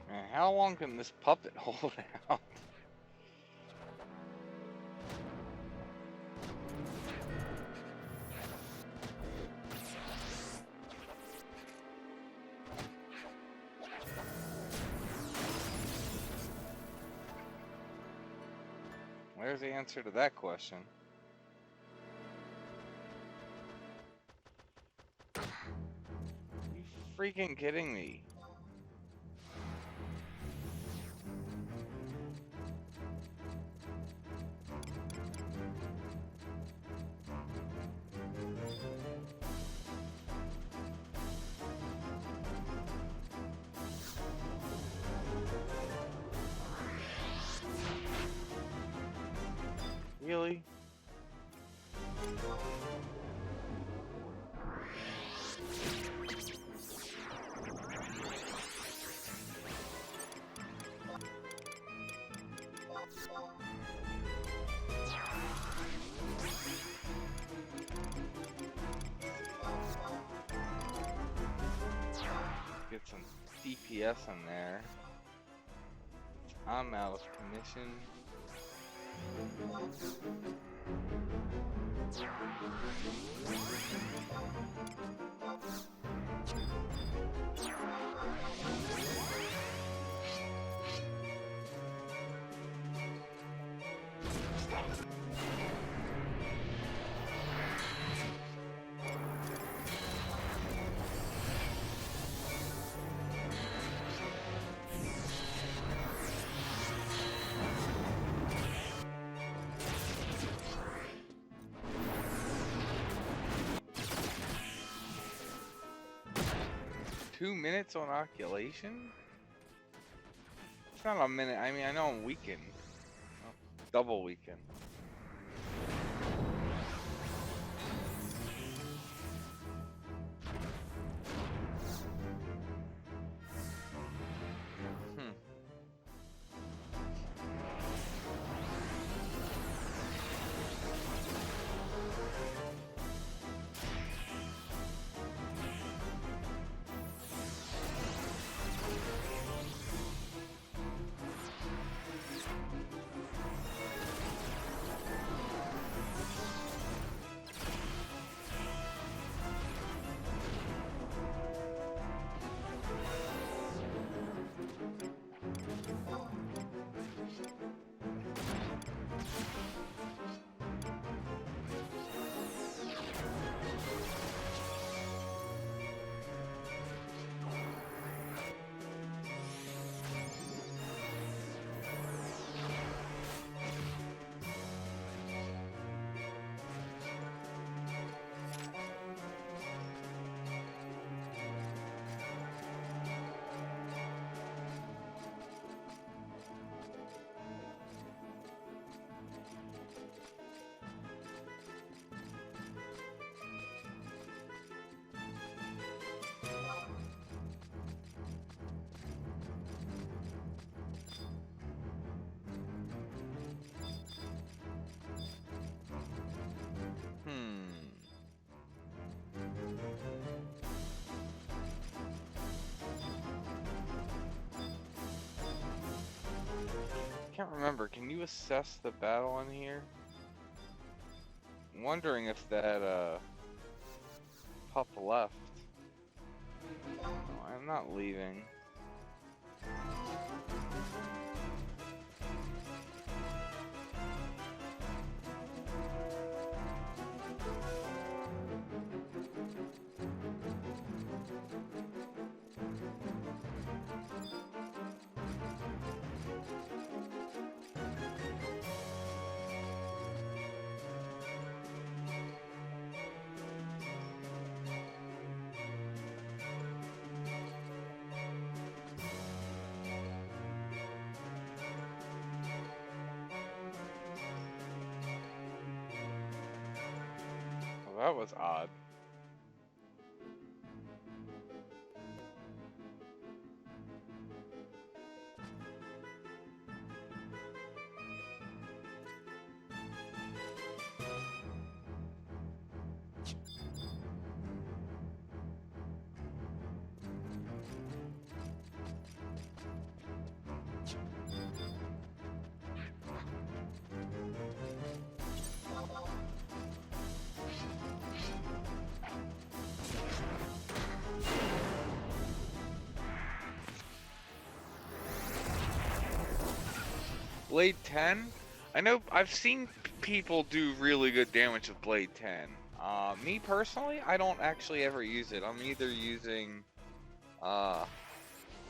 Man, how long can this puppet hold out? Where's the answer to that question? Are you freaking kidding me? Really? Get some DPS in there. I'm out of commission. 2 minutes on oculation? It's not a minute. I mean, I know I'm weakened. Oh, double weakened. Can't remember. Can you assess the battle in here? I'm wondering if that pup left. No, I'm not leaving. Well, that was odd. Blade 10? I know I've seen people do really good damage with Blade 10. Me personally, I don't actually ever use it. I'm either using Hai,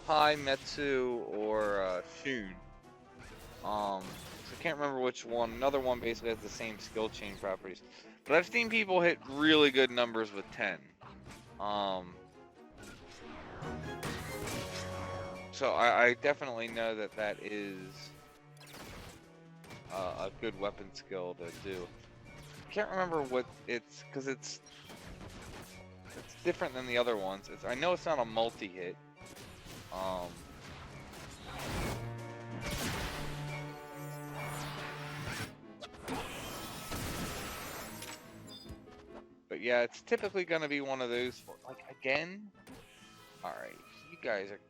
Metsu, or Shun. So I can't remember which one. Another one basically has the same skill chain properties. But I've seen people hit really good numbers with 10. So I definitely know that that is a good weapon skill to do. Can't remember what it's, because it's different than the other ones. I know it's not a multi-hit. But yeah, it's typically going to be one of those, like, again? Alright, you guys are...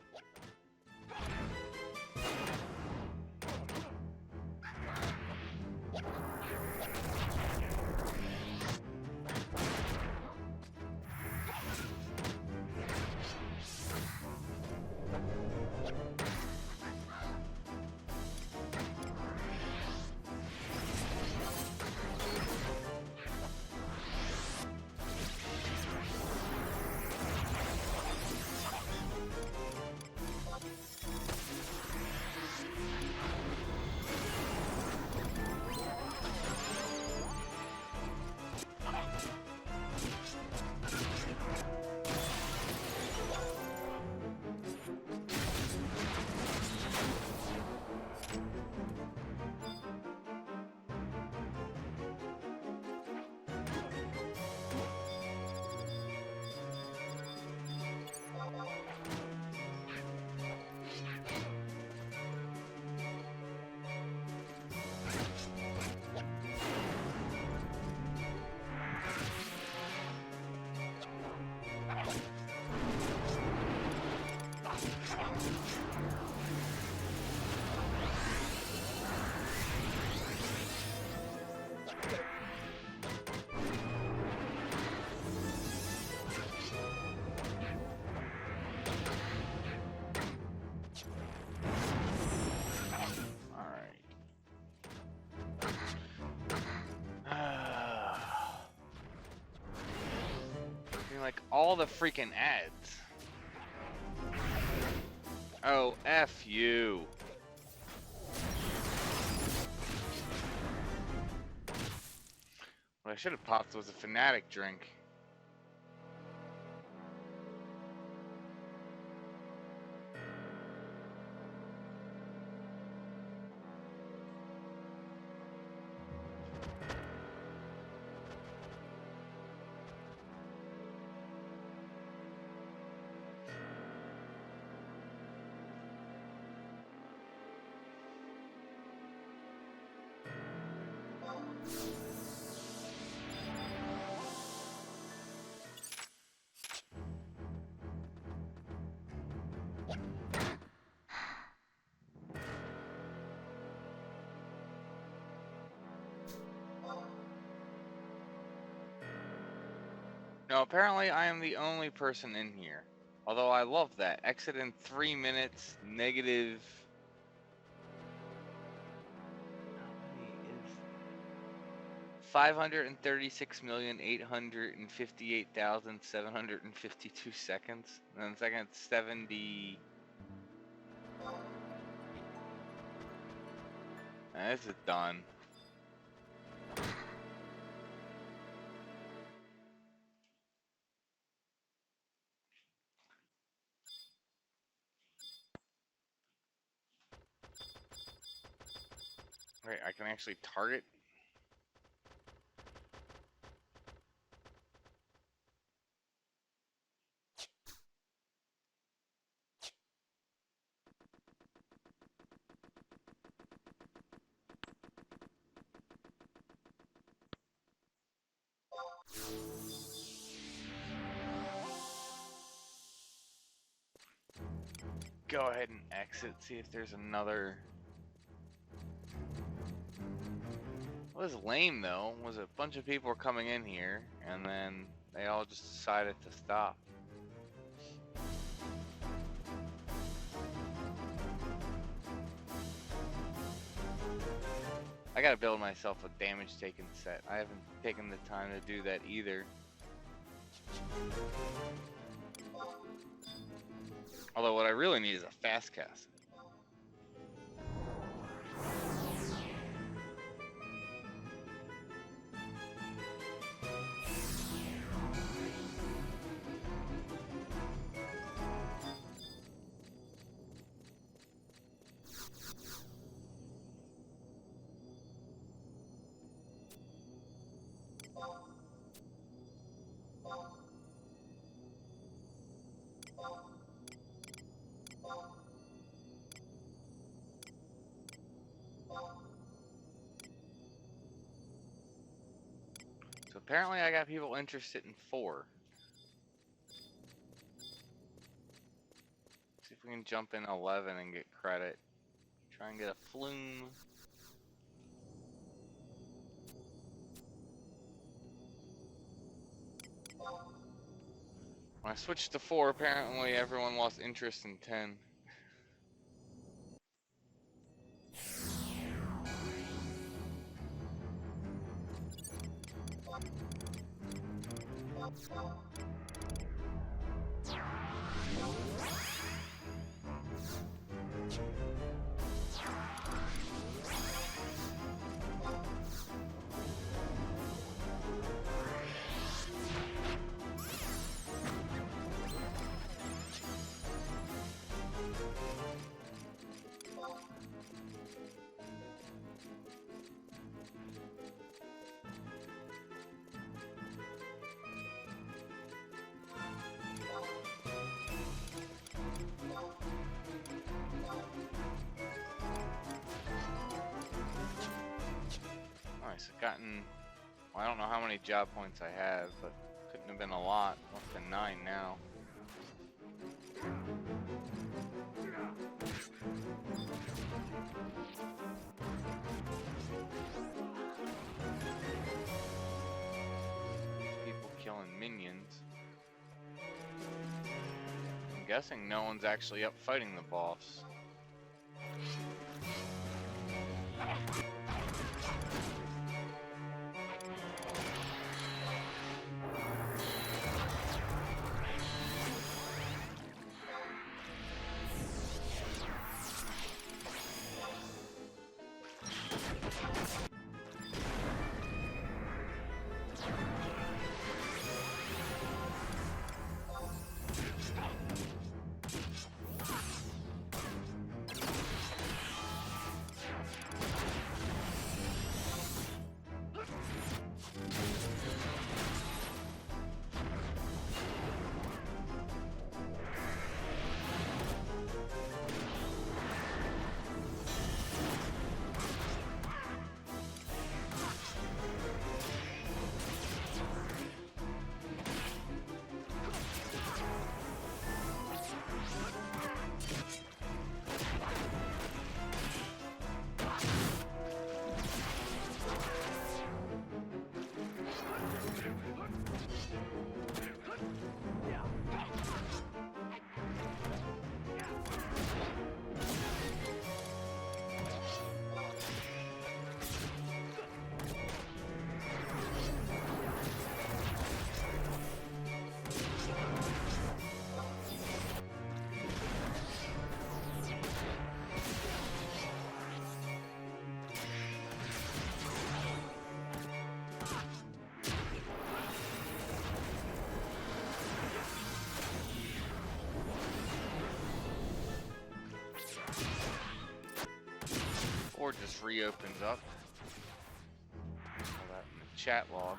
all the freaking ads. Oh, F you. What I should have popped was a Fanatic drink. No, apparently I am the only person in here. Although I love that. Exit in 3 minutes, negative... How many is... 536,858,752 seconds. And then second, 70... This is done. Wait, I can actually target? Go ahead and exit, see if there's another... What was lame though was a bunch of people were coming in here and then they all just decided to stop. I gotta build myself a damage taken set. I haven't taken the time to do that either. Although what I really need is a fast cast. So apparently I got people interested in 4. See if we can jump in 11 and get credit. Try and get a flume. When I switched to 4, apparently everyone lost interest in 10. Nice, I've gotten, well, I don't know how many job points I have, but couldn't have been a lot. Up to 9 now. People killing minions. I'm guessing no one's actually up fighting the boss. Discord just reopened up. Saw that in the chat log.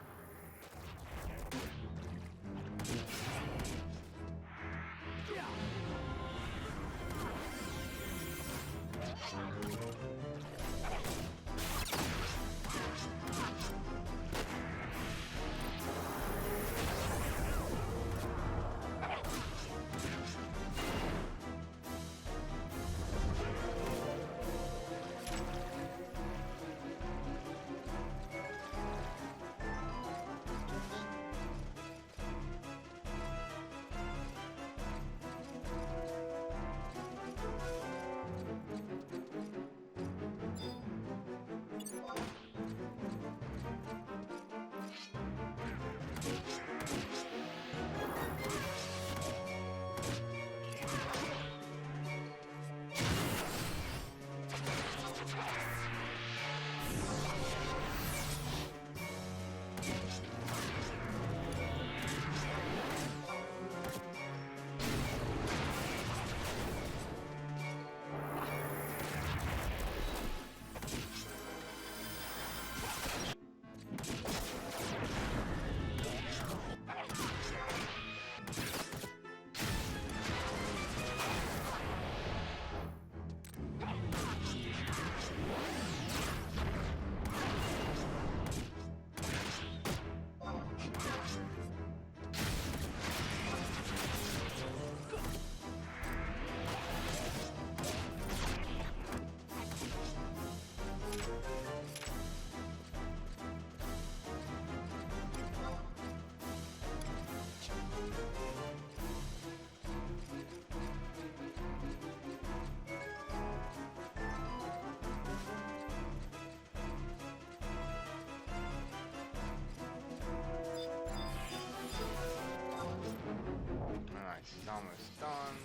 Nice, he's almost done.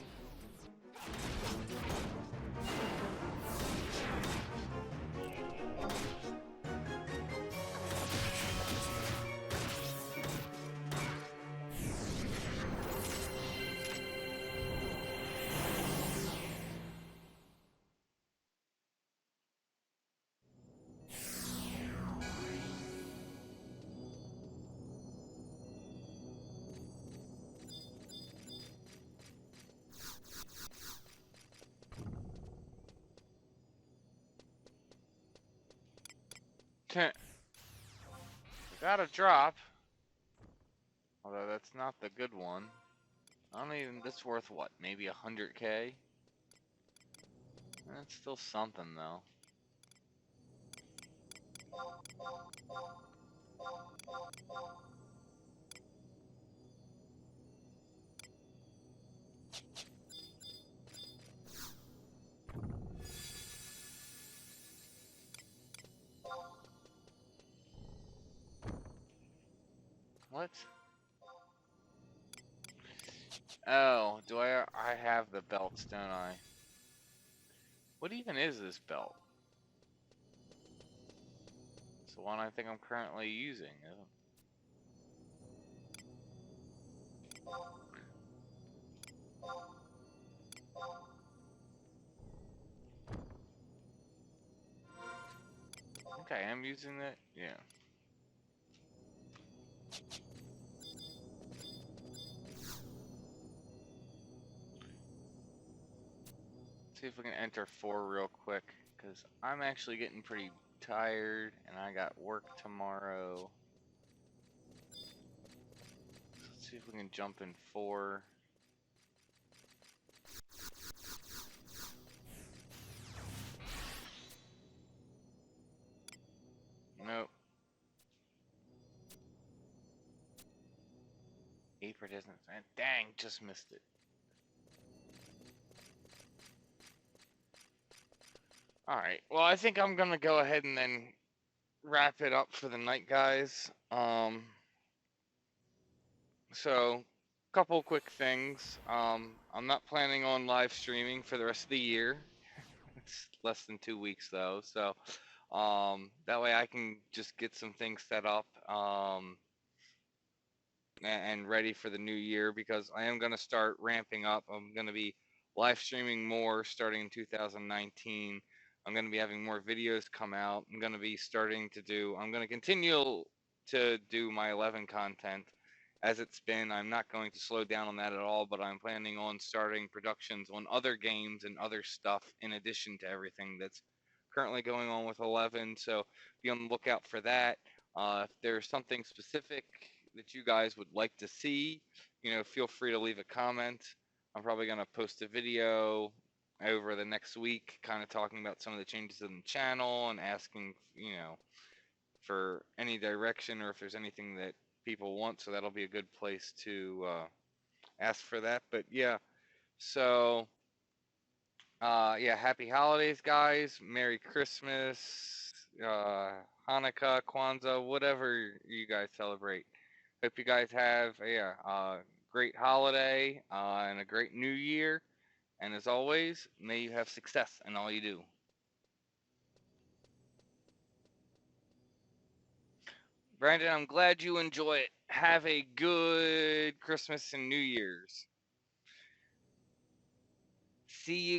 Got a drop. Although that's not the good one. I don't even, that's worth what, maybe 100k? That's still something though. What? Oh, do I have the belts, don't I? What even is this belt? It's the one I think I'm currently using. Okay, I'm using that. Yeah. See if we can enter 4 real quick, because I'm actually getting pretty tired and I got work tomorrow. Let's see if we can jump in 4. Nope. 8 participants. Dang, just missed it. Alright, well I think I'm gonna go ahead and then wrap it up for the night, guys. So, couple quick things. I'm not planning on live streaming for the rest of the year. It's less than 2 weeks though, so that way I can just get some things set up and ready for the new year, because I am going to start ramping up. I'm going to be live streaming more starting in 2019. I'm going to be having more videos come out. I'm going to be starting to do, I'm going to continue to do my 11 content as it's been. I'm not going to slow down on that at all, but I'm planning on starting productions on other games and other stuff in addition to everything that's currently going on with 11. So be on the lookout for that. If there's something specific that you guys would like to see, feel free to leave a comment. I'm probably going to post a video over the next week, kind of talking about some of the changes in the channel and asking, for any direction or if there's anything that people want. So that'll be a good place to ask for that. But yeah, so yeah, happy holidays, guys. Merry Christmas, Hanukkah, Kwanzaa, whatever you guys celebrate. Hope you guys have a great holiday and a great new year. And as always, may you have success in all you do. Brandon, I'm glad you enjoy it. Have a good Christmas and New Year's. See you